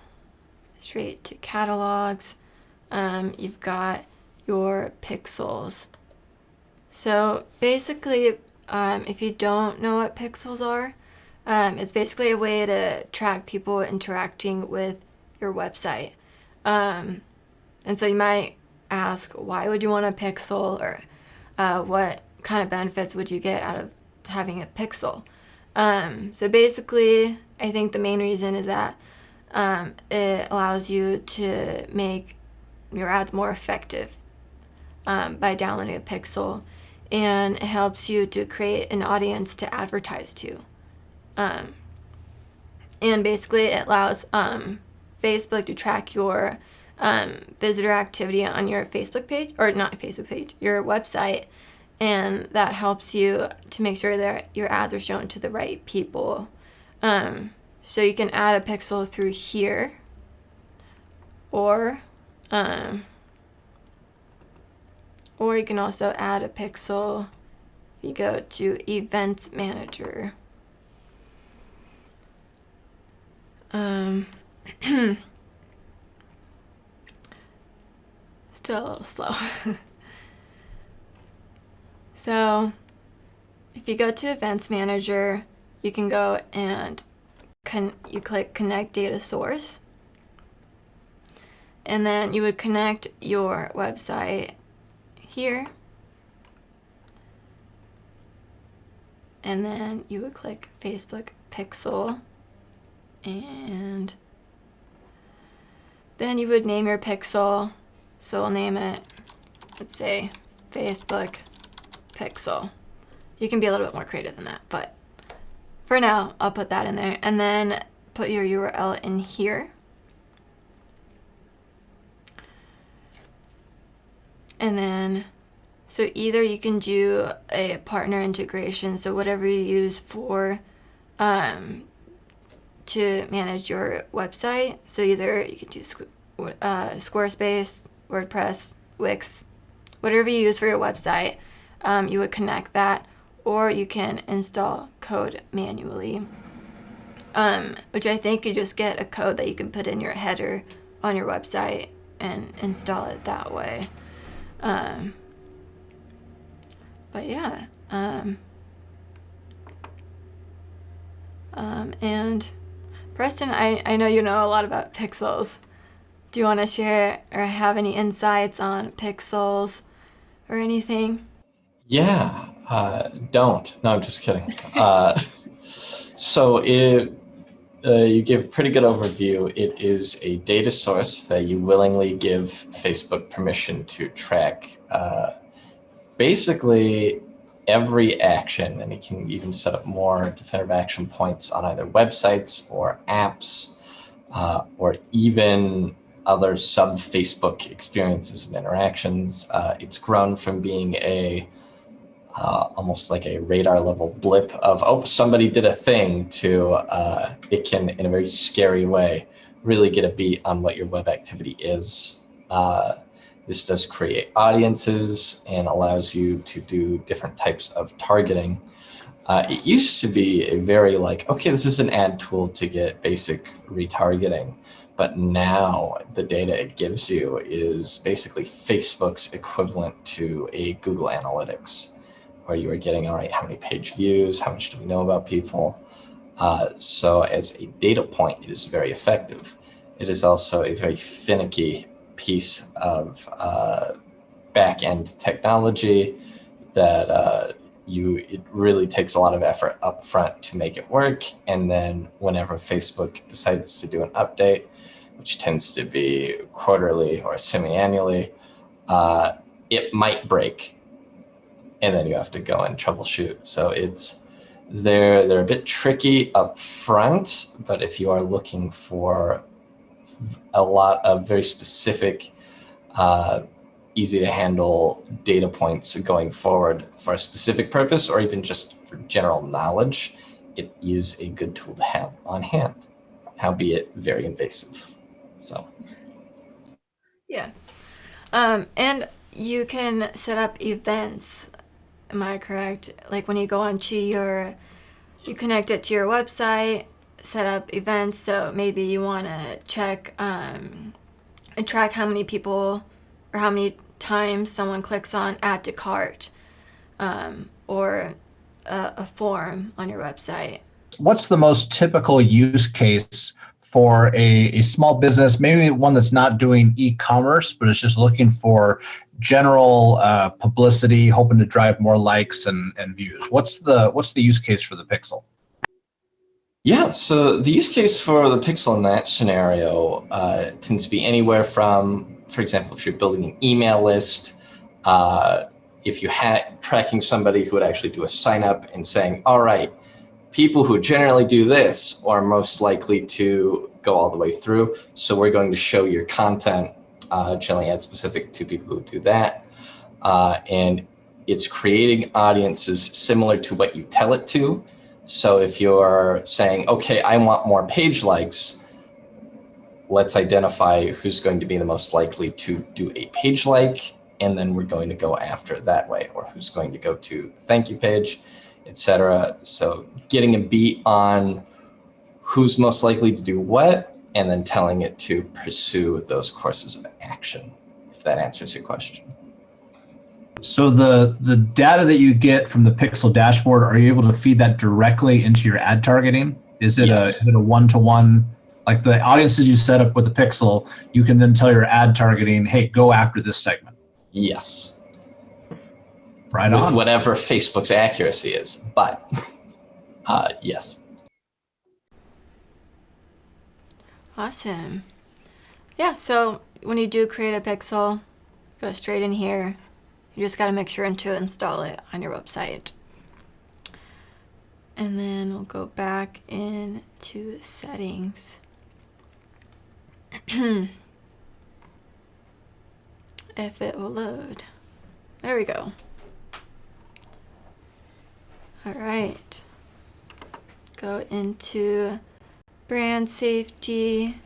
straight to catalogs. You've got your pixels. So basically, if you don't know what pixels are, it's basically a way to track people interacting with your website. And so you might ask, why would you want a pixel, or what kind of benefits would you get out of having a pixel? So basically, I think the main reason is that it allows you to make your ads more effective by downloading a pixel, and it helps you to create an audience to advertise to. And basically, it allows Facebook to track your visitor activity on your Facebook page, or not Facebook page, your website, and that helps you to make sure that your ads are shown to the right people. So you can add a pixel through here, or you can also add a pixel if you go to Events Manager. Still a little slow. So if you go to Events Manager, you can go and you click Connect Data Source, and then you would connect your website here, and then you would click Facebook Pixel, and then you would name your pixel. So we'll name it, let's say, Facebook Pixel. You can be a little bit more creative than that, but for now, I'll put that in there, and then put your URL in here. And then, so either you can do a partner integration, so whatever you use for to manage your website. So either you could do Squarespace, WordPress, Wix, whatever you use for your website, you would connect that, or you can install code manually, which I think you just get a code that you can put in your header on your website and install it that way. But yeah, and Preston, I know you know a lot about pixels. Do you want to share or have any insights on pixels or anything? Yeah, don't. No, I'm just kidding. So you give a pretty good overview. It is a data source that you willingly give Facebook permission to track basically every action, and you can even set up more definitive action points on either websites or apps, or even other sub-Facebook experiences and interactions. It's grown from being almost like a radar level blip of, oh, somebody did a thing, to it can, in a very scary way, really get a beat on what your web activity is. This does create audiences and allows you to do different types of targeting. It used to be a very like, okay, this is an ad tool to get basic retargeting. But now the data it gives you is basically Facebook's equivalent to a Google Analytics, where you are getting, all right, how many page views, how much do we know about people? So as a data point, it is very effective. It is also a very finicky piece of back-end technology that it really takes a lot of effort up front to make it work. And then whenever Facebook decides to do an update, which tends to be quarterly or semi-annually, it might break. And then you have to go and troubleshoot. So they're a bit tricky up front, but if you are looking for a lot of very specific, easy to handle data points going forward for a specific purpose, or even just for general knowledge, it is a good tool to have on hand, howbeit very invasive. So. Yeah. And you can set up events. Am I correct? Like when you go onto you connect it to your website, set up events. So maybe you want to check and track how many people or how many times someone clicks on add to cart or a form on your website. What's the most typical use case for a small business, maybe one that's not doing e-commerce, but is just looking for general publicity, hoping to drive more likes and views? What's the use case for the Pixel? Yeah, so the use case for the Pixel in that scenario tends to be anywhere from, for example, if you're building an email list, if you had tracking somebody who would actually do a sign up and saying, all right, people who generally do this are most likely to go all the way through. So we're going to show your content, generally ad specific to people who do that. And it's creating audiences similar to what you tell it to. So if you're saying, okay, I want more page likes, let's identify who's going to be the most likely to do a page like, and then we're going to go after it that way, or who's going to go to the thank you page, etc. So getting a beat on who's most likely to do what, and then telling it to pursue those courses of action, if that answers your question. So the data that you get from the Pixel dashboard, are you able to feed that directly into your ad targeting? Is it Yes. a one-to-one, like the audiences you set up with the Pixel, you can then tell your ad targeting, hey, go after this segment? Yes. Right With on. whatever Facebook's accuracy is, but yes. Awesome. Yeah, so when you do create a pixel, go straight in here. You just got to make sure to install it on your website. And then we'll go back into settings. If it will load. There we go. All right. Go into brand safety.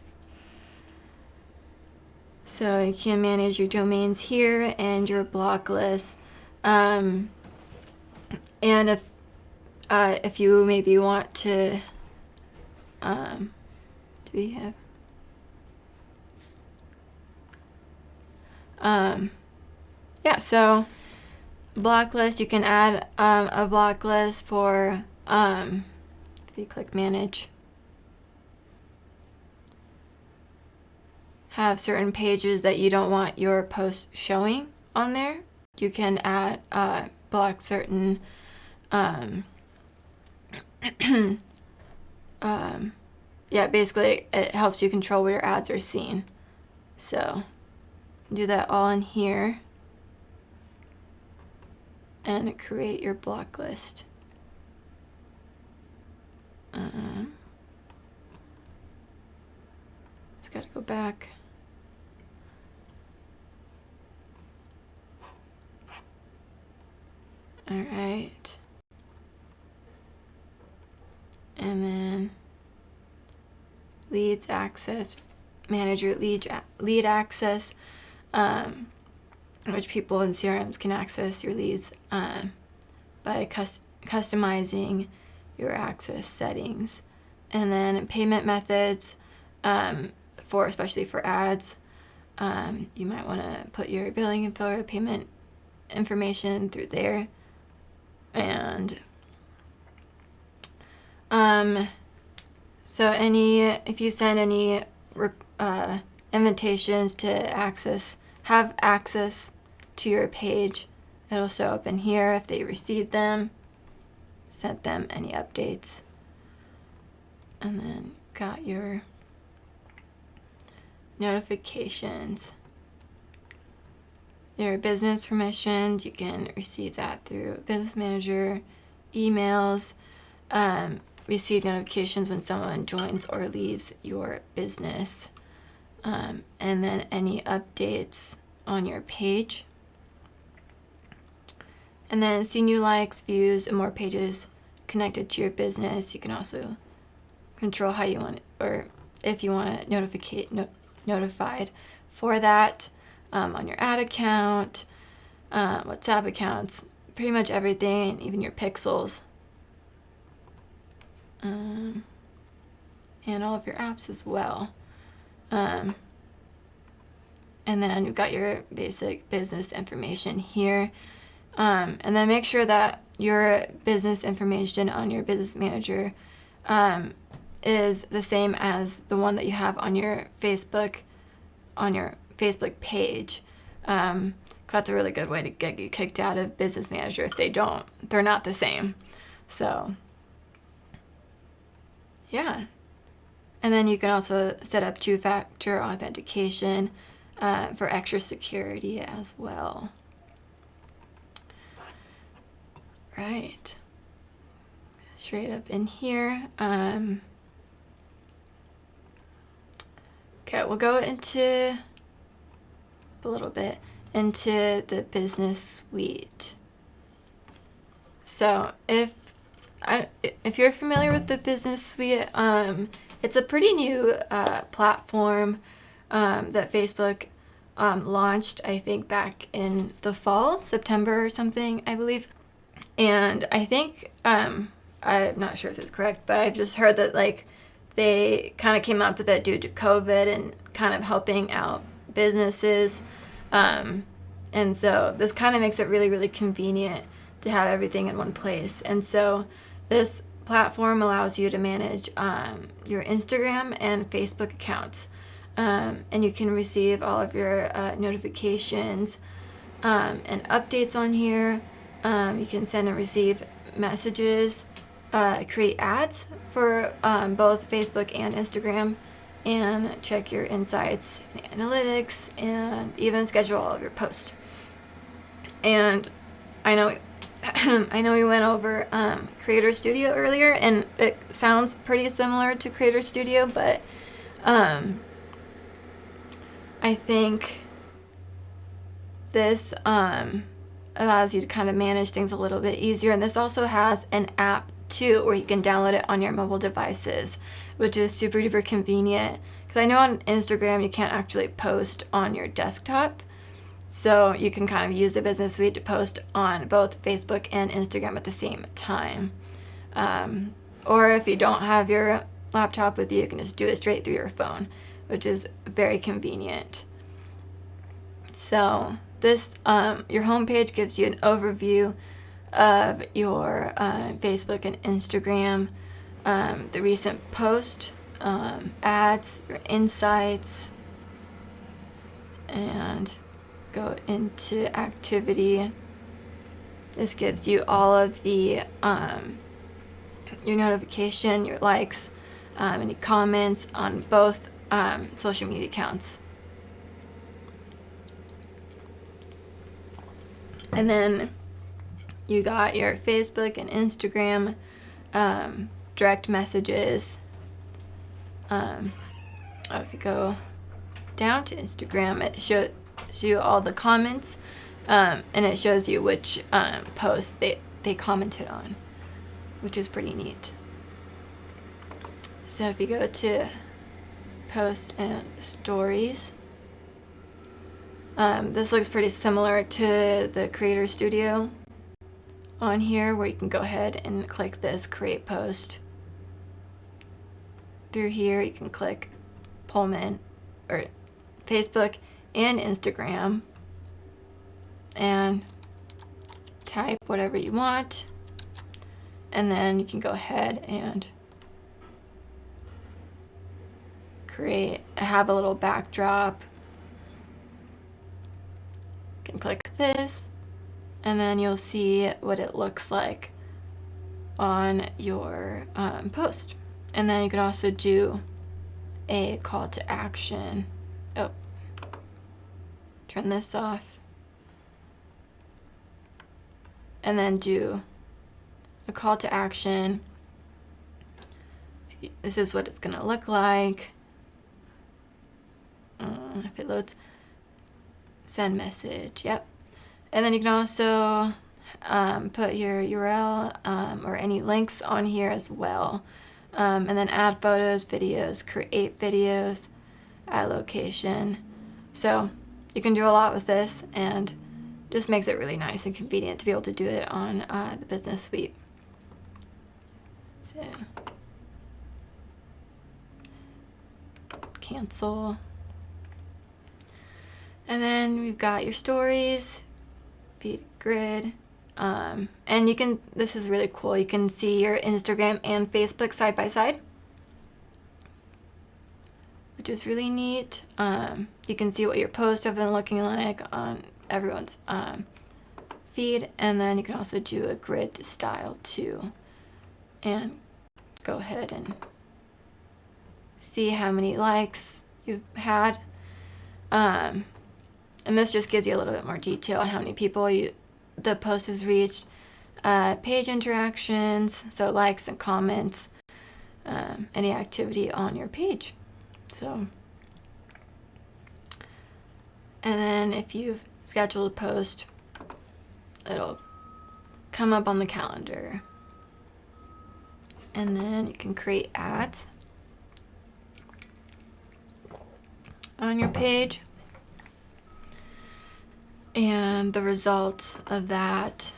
So you can manage your domains here and your block list. And if you maybe want to, do we have? Yeah, so block list, you can add a block list for, if you click manage, have certain pages that you don't want your post showing on there. You can add, block certain, yeah, basically it helps you control where your ads are seen. So do that all in here and create your block list. Just gotta go back. All right. And then leads access, manage your lead access, which people in CRMs can access your leads by customizing your access settings. And then payment methods, especially for ads. You might want to put your billing info or payment information through there. And so if you send any invitations to have access to your page, it'll show up in here if they received them, sent them any updates. And then got your notifications. Your business permissions, you can receive that through Business Manager, emails, receive notifications when someone joins or leaves your business, and then any updates on your page. And then see new likes, views, and more pages connected to your business. You can also control how you want it, or if you want it notified for that on your ad account, WhatsApp accounts, pretty much everything, even your pixels, and all of your apps as well. And then you've got your basic business information here. And then make sure that your business information on your Business Manager is the same as the one that you have on your Facebook page. That's a really good way to get you kicked out of Business Manager if they're not the same. So, yeah. And then you can also set up two-factor authentication for extra security as well. Right. Straight up in here. Okay, we'll go into a little bit into the business suite. So if you're familiar with the business suite, it's a pretty new platform that Facebook launched, I think, back in the fall, September or something, I believe. And I think, I'm not sure if it's correct, but I've just heard that they kind of came up with it due to COVID and kind of helping out businesses. And so this kind of makes it really, really convenient to have everything in one place. And so this platform allows you to manage your Instagram and Facebook accounts. And you can receive all of your notifications and updates on here. You can send and receive messages, create ads for both Facebook and Instagram, and check your insights and analytics, and even schedule all of your posts. And I know we went over Creator Studio earlier, and it sounds pretty similar to Creator Studio, but I think this allows you to kind of manage things a little bit easier. And this also has an app too, where you can download it on your mobile devices, which is super duper convenient. Because I know on Instagram you can't actually post on your desktop, so you can kind of use the business suite to post on both Facebook and Instagram at the same time. Or if you don't have your laptop with you, you can just do it straight through your phone, which is very convenient. So this, your homepage gives you an overview of your Facebook and Instagram, the recent post, ads, your insights, and go into activity. This gives you all of the your notification, your likes, any comments on both social media accounts. And then you got your Facebook and Instagram direct messages. If you go down to Instagram, it shows you all the comments, and it shows you which posts they commented on, which is pretty neat. So if you go to posts and stories. This looks pretty similar to the Creator Studio on here, where you can go ahead and click this create post. Through here you can click Pullman or Facebook and Instagram and type whatever you want, and then you can go ahead and have a little backdrop. You can click this, and then you'll see what it looks like on your post. And then you can also do a call to action. Oh, turn this off. And then do a call to action. This is what it's gonna look like. If it loads, send message, yep. And then you can also put your URL or any links on here as well. And then add photos, videos, create videos, add location. So you can do a lot with this, and just makes it really nice and convenient to be able to do it on the business suite. So cancel. And then we've got your stories, feed grid, and you can, this is really cool, you can see your Instagram and Facebook side by side, which is really neat. You can see what your posts have been looking like on everyone's feed, and then you can also do a grid style too, and go ahead and see how many likes you've had. And this just gives you a little bit more detail on how many people the post has reached, page interactions, so likes and comments, any activity on your page. So, and then if you've scheduled a post, it'll come up on the calendar. And then you can create ads on your page. And the results of that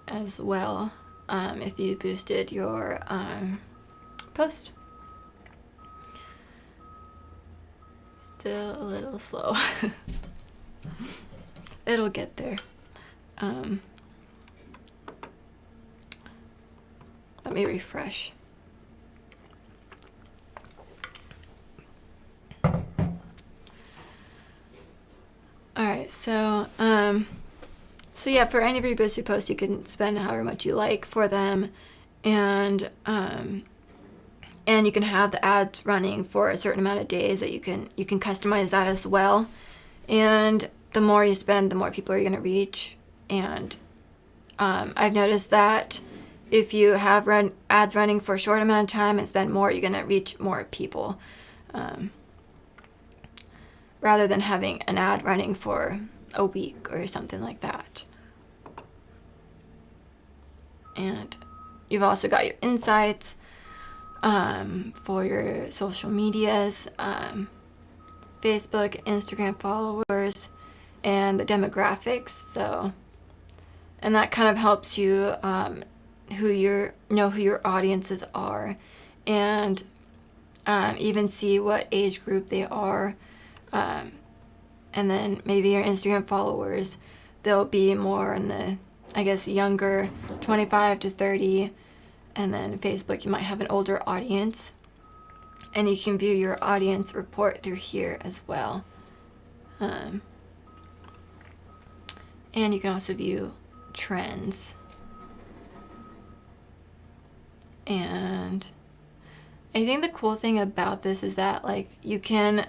as well, if you boosted your post. Still a little slow. It'll get there. Let me refresh. Alright, so yeah, for any of your boosted posts, you can spend however much you like for them, and you can have the ads running for a certain amount of days that you can customize that as well. And the more you spend, the more people you're going to reach. And I've noticed that if you have ads running for a short amount of time and spend more, you're going to reach more people. Rather than having an ad running for a week or something like that. And you've also got your insights for your social medias, Facebook, Instagram followers, and the demographics. So, and that kind of helps you know who your audiences are, and even see what age group they are. And then maybe your Instagram followers, they'll be more in the, I guess, younger, 25 to 30. And then Facebook, you might have an older audience. And you can view your audience report through here as well. And you can also view trends. And I think the cool thing about this is that, like, you can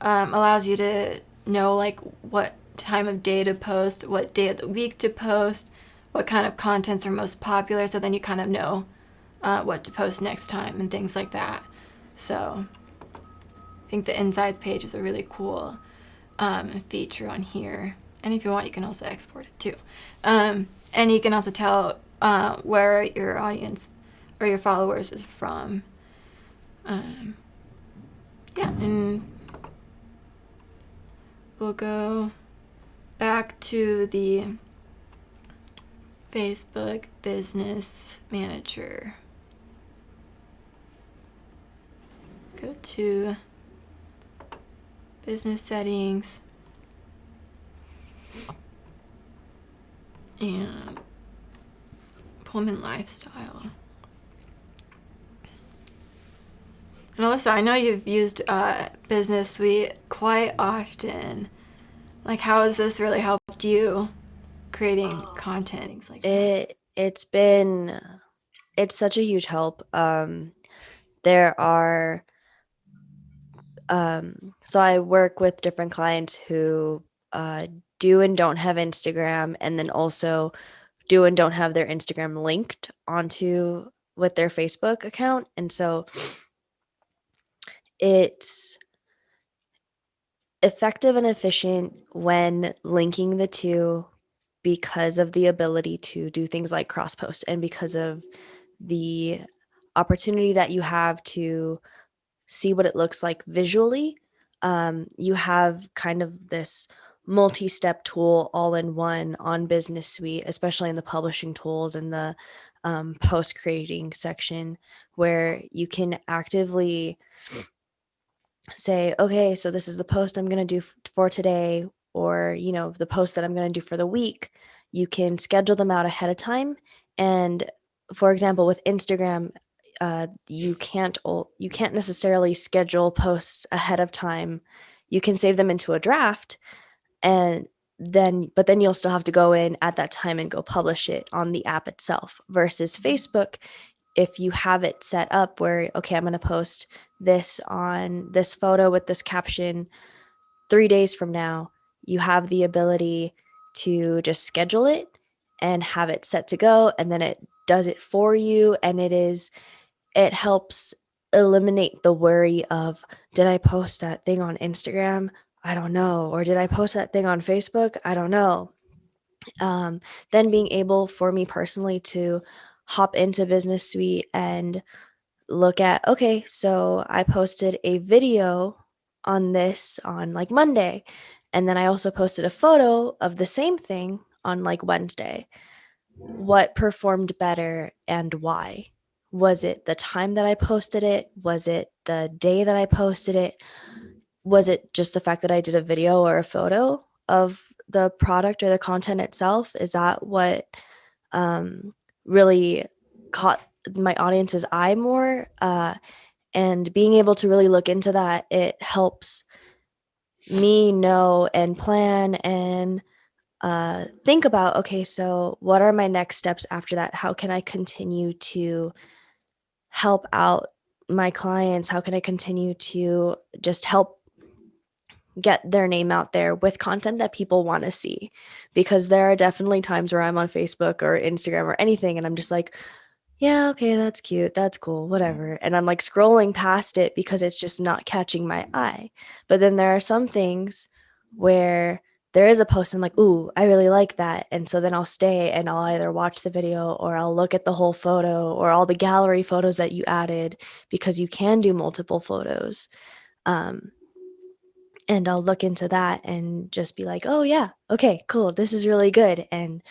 allows you to know, like, what time of day to post, what day of the week to post, what kind of contents are most popular, so then you kind of know what to post next time and things like that. So I think the Insights page is a really cool feature on here. And if you want, you can also export it too. And you can also tell where your audience or your followers is from. Yeah, and we'll go back to the Facebook Business Manager. Go to Business Settings and Pullman Lifestyle. And Alyssa, I know you've used Business Suite quite often. Like, how has this really helped you creating content, things like that? It's such a huge help. There are so I work with different clients who do and don't have Instagram, and then also do and don't have their Instagram linked onto with their Facebook account. And so it's effective and efficient when linking the two because of the ability to do things like cross post and because of the opportunity that you have to see what it looks like visually. You have kind of this multi-step tool all in one on Business Suite, especially in the publishing tools and the post creating section, where you can actively say, okay, so this is the post I'm going to do for today, or, the post that I'm going to do for the week. You can schedule them out ahead of time. And for example, with Instagram, you can't necessarily schedule posts ahead of time. You can save them into a draft, and but then you'll still have to go in at that time and go publish it on the app itself. Versus Facebook, if you have it set up where, okay, I'm going to post this on this photo with this caption 3 days from now, you have the ability to just schedule it and have it set to go, and then it does it for you. And it helps eliminate the worry of, did I post that thing on Instagram? I don't know. Or did I post that thing on Facebook? I don't know. Then being able for me personally to hop into Business Suite and look at, okay, so I posted a video on this on like Monday, and then I also posted a photo of the same thing on like Wednesday. What performed better and why? Was it the time that I posted it? Was it the day that I posted it? Was it just the fact that I did a video or a photo of the product or the content itself? Is that what really caught my audience's eye more? And being able to really look into that, it helps me know and plan and think about, okay, so what are my next steps after that? How can I continue to help out my clients? How can I continue to just help get their name out there with content that people want to see? Because there are definitely times where I'm on Facebook or Instagram or anything, and I'm just like, yeah, okay, that's cute, that's cool, whatever. And I'm like scrolling past it because it's just not catching my eye. But then there are some things where there is a post, I'm like, ooh, I really like that. And so then I'll stay and I'll either watch the video or I'll look at the whole photo or all the gallery photos that you added, because you can do multiple photos. And I'll look into that and just be like, oh yeah, okay, cool, this is really good. And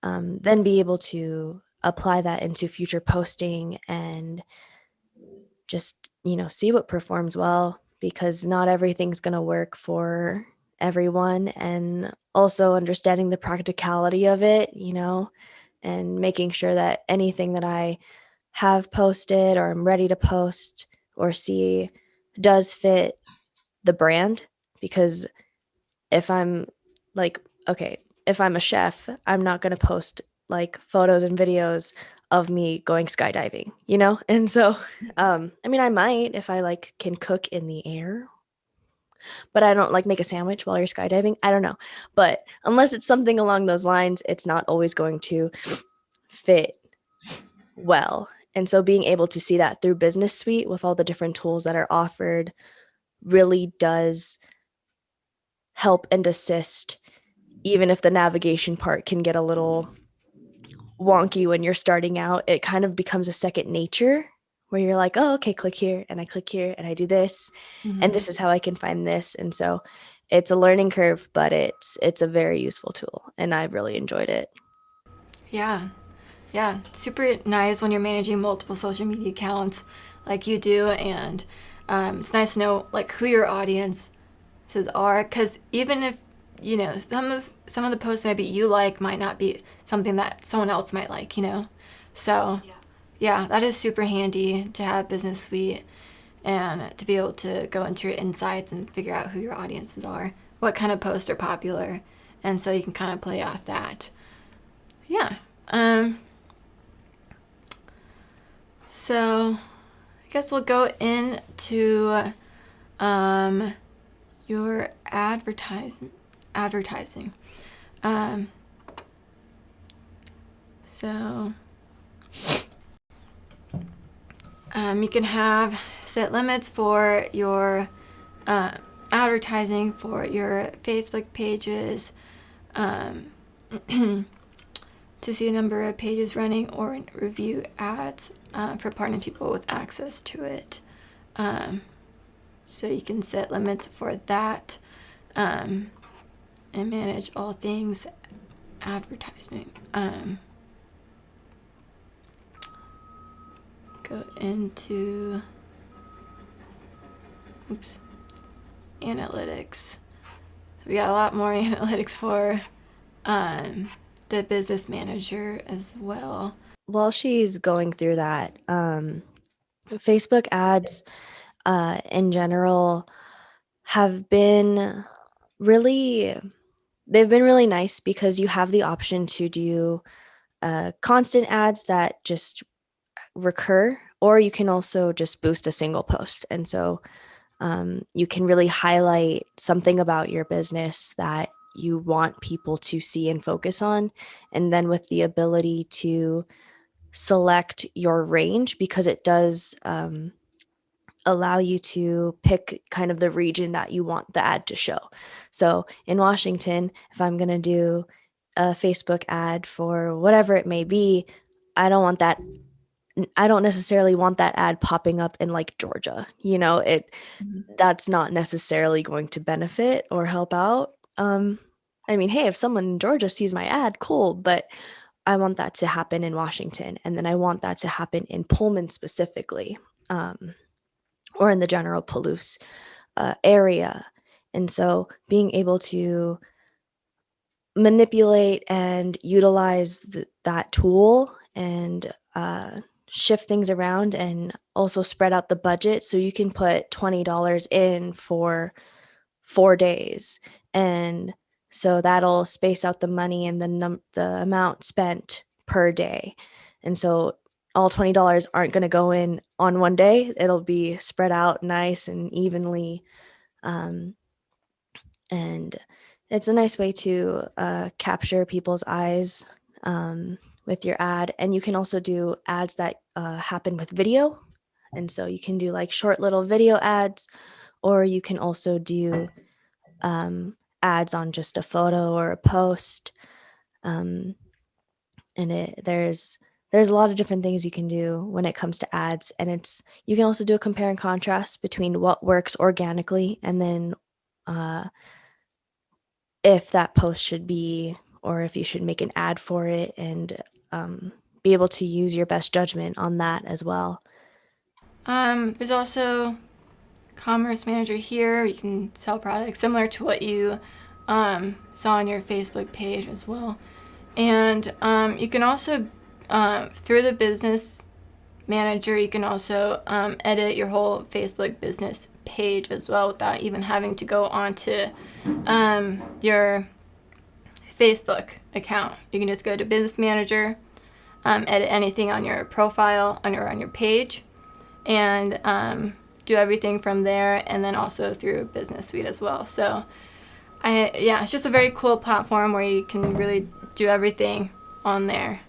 then be able to apply that into future posting and just, see what performs well, because not everything's going to work for everyone. And also understanding the practicality of it, and making sure that anything that I have posted or I'm ready to post or see does fit the brand. Because if I'm like, okay, if I'm a chef, I'm not going to post like photos and videos of me going skydiving, And so, I mean, I might if I like can cook in the air, but I don't like make a sandwich while you're skydiving. I don't know. But unless it's something along those lines, it's not always going to fit well. And so being able to see that through Business Suite with all the different tools that are offered really does help and assist, even if the navigation part can get a little wonky when you're starting out. It kind of becomes a second nature where you're like, oh, okay, click here and I do this, and this Mhm. is how I can find this. And so it's a learning curve, but it's a very useful tool, and I've really enjoyed it. Yeah. Yeah, super nice when you're managing multiple social media accounts like you do, and it's nice to know like who your audiences are, because even if some of the posts maybe you like might not be something that someone else might like, So yeah, that is super handy to have Business Suite and to be able to go into your insights and figure out who your audiences are, what kind of posts are popular, and so you can kind of play off that. Yeah. So I guess we'll go into your advertising. Um, so you can have set limits for your advertising for your Facebook pages, to see the number of pages running or review ads for partner people with access to it. So you can set limits for that, and manage all things advertisement. Go into analytics. So we got a lot more analytics for the business manager as well. While she's going through that, Facebook ads in general have been really they've been really nice because you have the option to do constant ads that just recur, or you can also just boost a single post. And so you can really highlight something about your business that you want people to see and focus on. And then with the ability to select your range, because it does allow you to pick kind of the region that you want the ad to show. So in Washington, if I'm going to do a Facebook ad for whatever it may be, I don't necessarily want that ad popping up in like Georgia. That's not necessarily going to benefit or help out. I mean, hey, if someone in Georgia sees my ad, cool, but I want that to happen in Washington, and then I want that to happen in Pullman specifically, or in the general Palouse area. And so being able to manipulate and utilize that tool and shift things around, and also spread out the budget, so you can put $20 in for 4 days, and so that'll space out the money and the amount spent per day. And so all $20 aren't going to go in on one day. It'll be spread out nice and evenly, and it's a nice way to capture people's eyes with your ad. And you can also do ads that happen with video, and so you can do like short little video ads, or you can also do ads on just a photo or a post. And there's a lot of different things you can do when it comes to ads, and you can also do a compare and contrast between what works organically, and then if that post should be, or if you should make an ad for it, and be able to use your best judgment on that as well. There's also Commerce Manager here. You can sell products similar to what you saw on your Facebook page as well. And you can also, through the Business Manager, you can also edit your whole Facebook business page as well without even having to go onto your Facebook account. You can just go to Business Manager, edit anything on your profile, on your page, and do everything from there, and then also through Business Suite as well. So it's just a very cool platform where you can really do everything on there.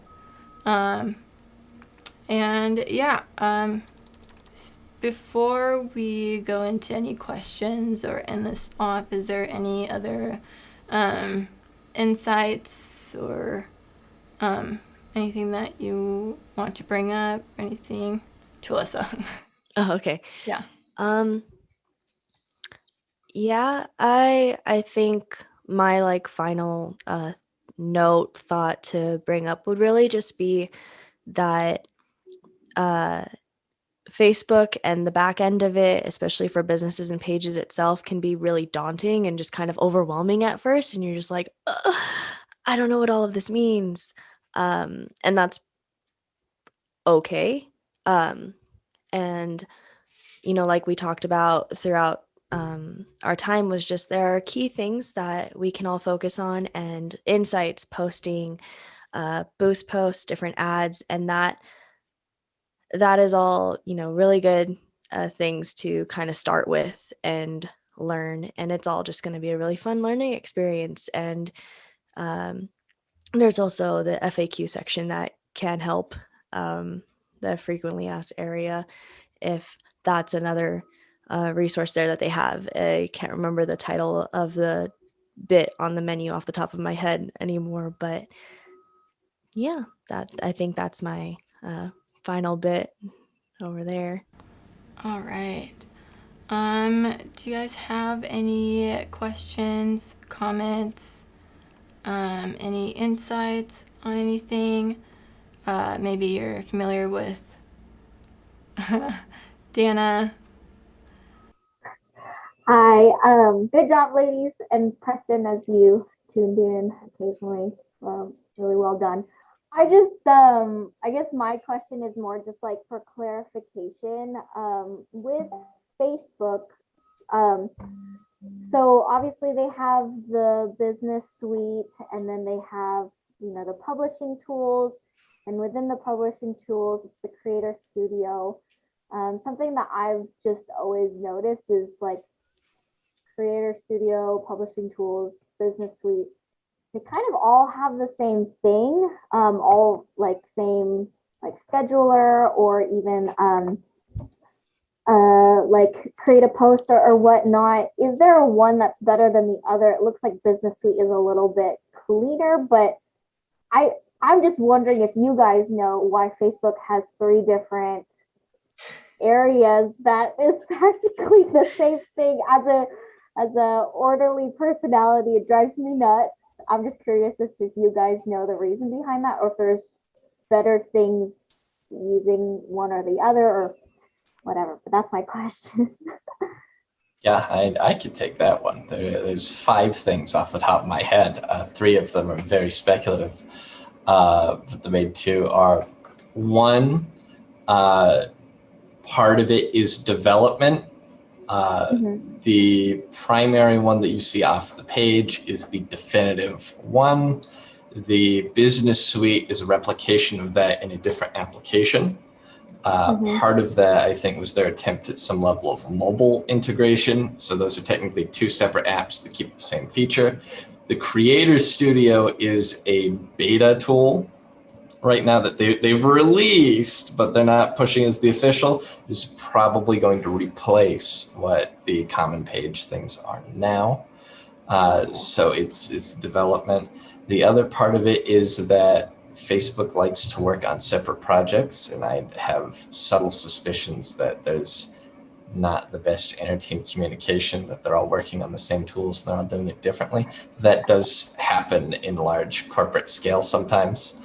Before we go into any questions or end this off, is there any other insights or anything that you want to bring up? Anything? to Alyssa. Oh, okay. Yeah. Yeah, I think my like final thought to bring up would really just be that uh Facebook and the back end of it, especially for businesses and pages itself, can be really daunting and just kind of overwhelming at first. And you're just like, "Ugh, I don't know what all of this means." And that's okay. Um, and, like we talked about throughout our time, was just there are key things that we can all focus on, and insights, posting, boost posts, different ads, and that is all, really good things to kind of start with and learn. And it's all just going to be a really fun learning experience. And um, there's also the FAQ section that can help, the frequently asked area, if that's another resource there that they have. I can't remember the title of the bit on the menu off the top of my head anymore, but yeah, I think that's my final bit over there. All right. Do you guys have any questions, comments, any insights on anything? Maybe you're familiar with Dana. Hi, good job, ladies, and Preston, as you tuned in occasionally. Really well done. I guess my question is more just like for clarification. With Facebook, um, so obviously they have the business suite, and then they have, the publishing tools, and within the publishing tools, it's the Creator Studio. Something that I've just always noticed is like Creator Studio, Publishing Tools, Business Suite, they kind of all have the same thing, all like same like scheduler, or even like create a post or whatnot. Is there one that's better than the other? It looks like Business Suite is a little bit cleaner, but I'm just wondering if you guys know why Facebook has 3 different areas that is practically the same thing. As a orderly personality, it drives me nuts. I'm just curious if you guys know the reason behind that, or if there's better things using one or the other, or whatever. But that's my question. Yeah, I could take that one. There's 5 things off the top of my head. 3 of them are very speculative. But the main 2 are, one, part of it is development. The primary one that you see off the page is the definitive one. The business suite is a replication of that in a different application. Part of that, I think, was their attempt at some level of mobile integration. So those are technically 2 separate apps that keep the same feature. The Creator Studio is a beta tool right now that they've released, but they're not pushing as the official. Is probably going to replace what the common page things are now. So it's development. The other part of it is that Facebook likes to work on separate projects, and I have subtle suspicions that there's not the best inter-team communication, that they're all working on the same tools and they're all doing it differently. That does happen in large corporate scale sometimes.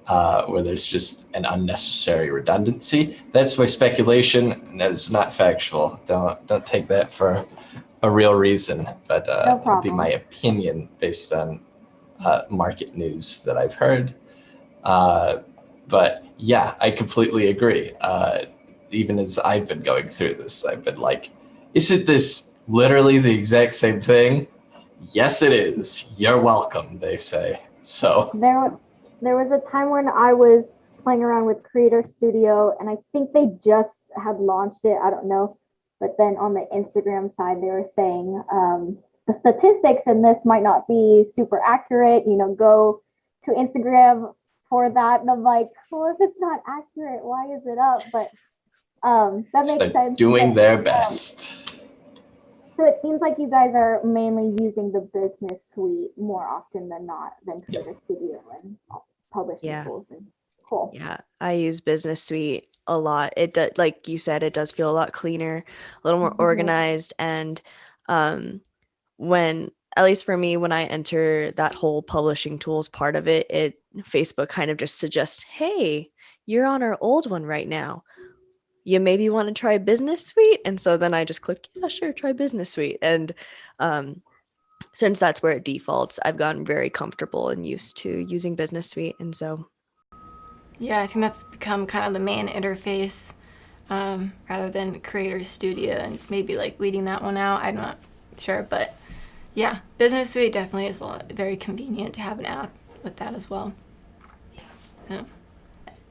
Where there's just an unnecessary redundancy. That's my speculation. That's not factual. Don't take that for a real reason, but No it would be problem. my opinion based on market news that I've heard. But yeah, I completely agree. Even as I've been going through this, I've been like, isn't this literally the exact same thing? Yes, it is. You're welcome, they say. So There was a time when I was playing around with Creator Studio, and I think they just had launched it. I don't know. But then on the Instagram side, they were saying the statistics in this might not be super accurate. Go to Instagram for that. And I'm like, well, if it's not accurate, why is it up? But that makes sense. Doing their best. So it seems like you guys are mainly using the business suite more often than not than Creator Studio and publishing tools. And cool. Yeah, I use Business Suite a lot. Like you said, it does feel a lot cleaner, a little more organized, and when at least for me, when I enter that whole publishing tools part of it, Facebook kind of just suggests, hey, you're on our old one right now. You maybe want to try Business Suite? And so then I just click, yeah, sure, try Business Suite. And since that's where it defaults, I've gotten very comfortable and used to using Business Suite. And so, Yeah, I think that's become kind of the main interface rather than Creator Studio, and maybe like weeding that one out. I'm not sure, but yeah, Business Suite definitely is very convenient to have an app with that as well. So,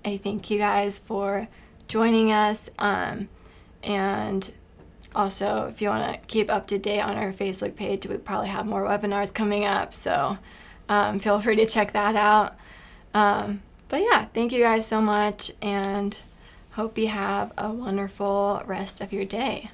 I thank you guys for joining us, and also if you want to keep up to date on our Facebook page, we probably have more webinars coming up, so feel free to check that out. But yeah, thank you guys so much, and hope you have a wonderful rest of your day.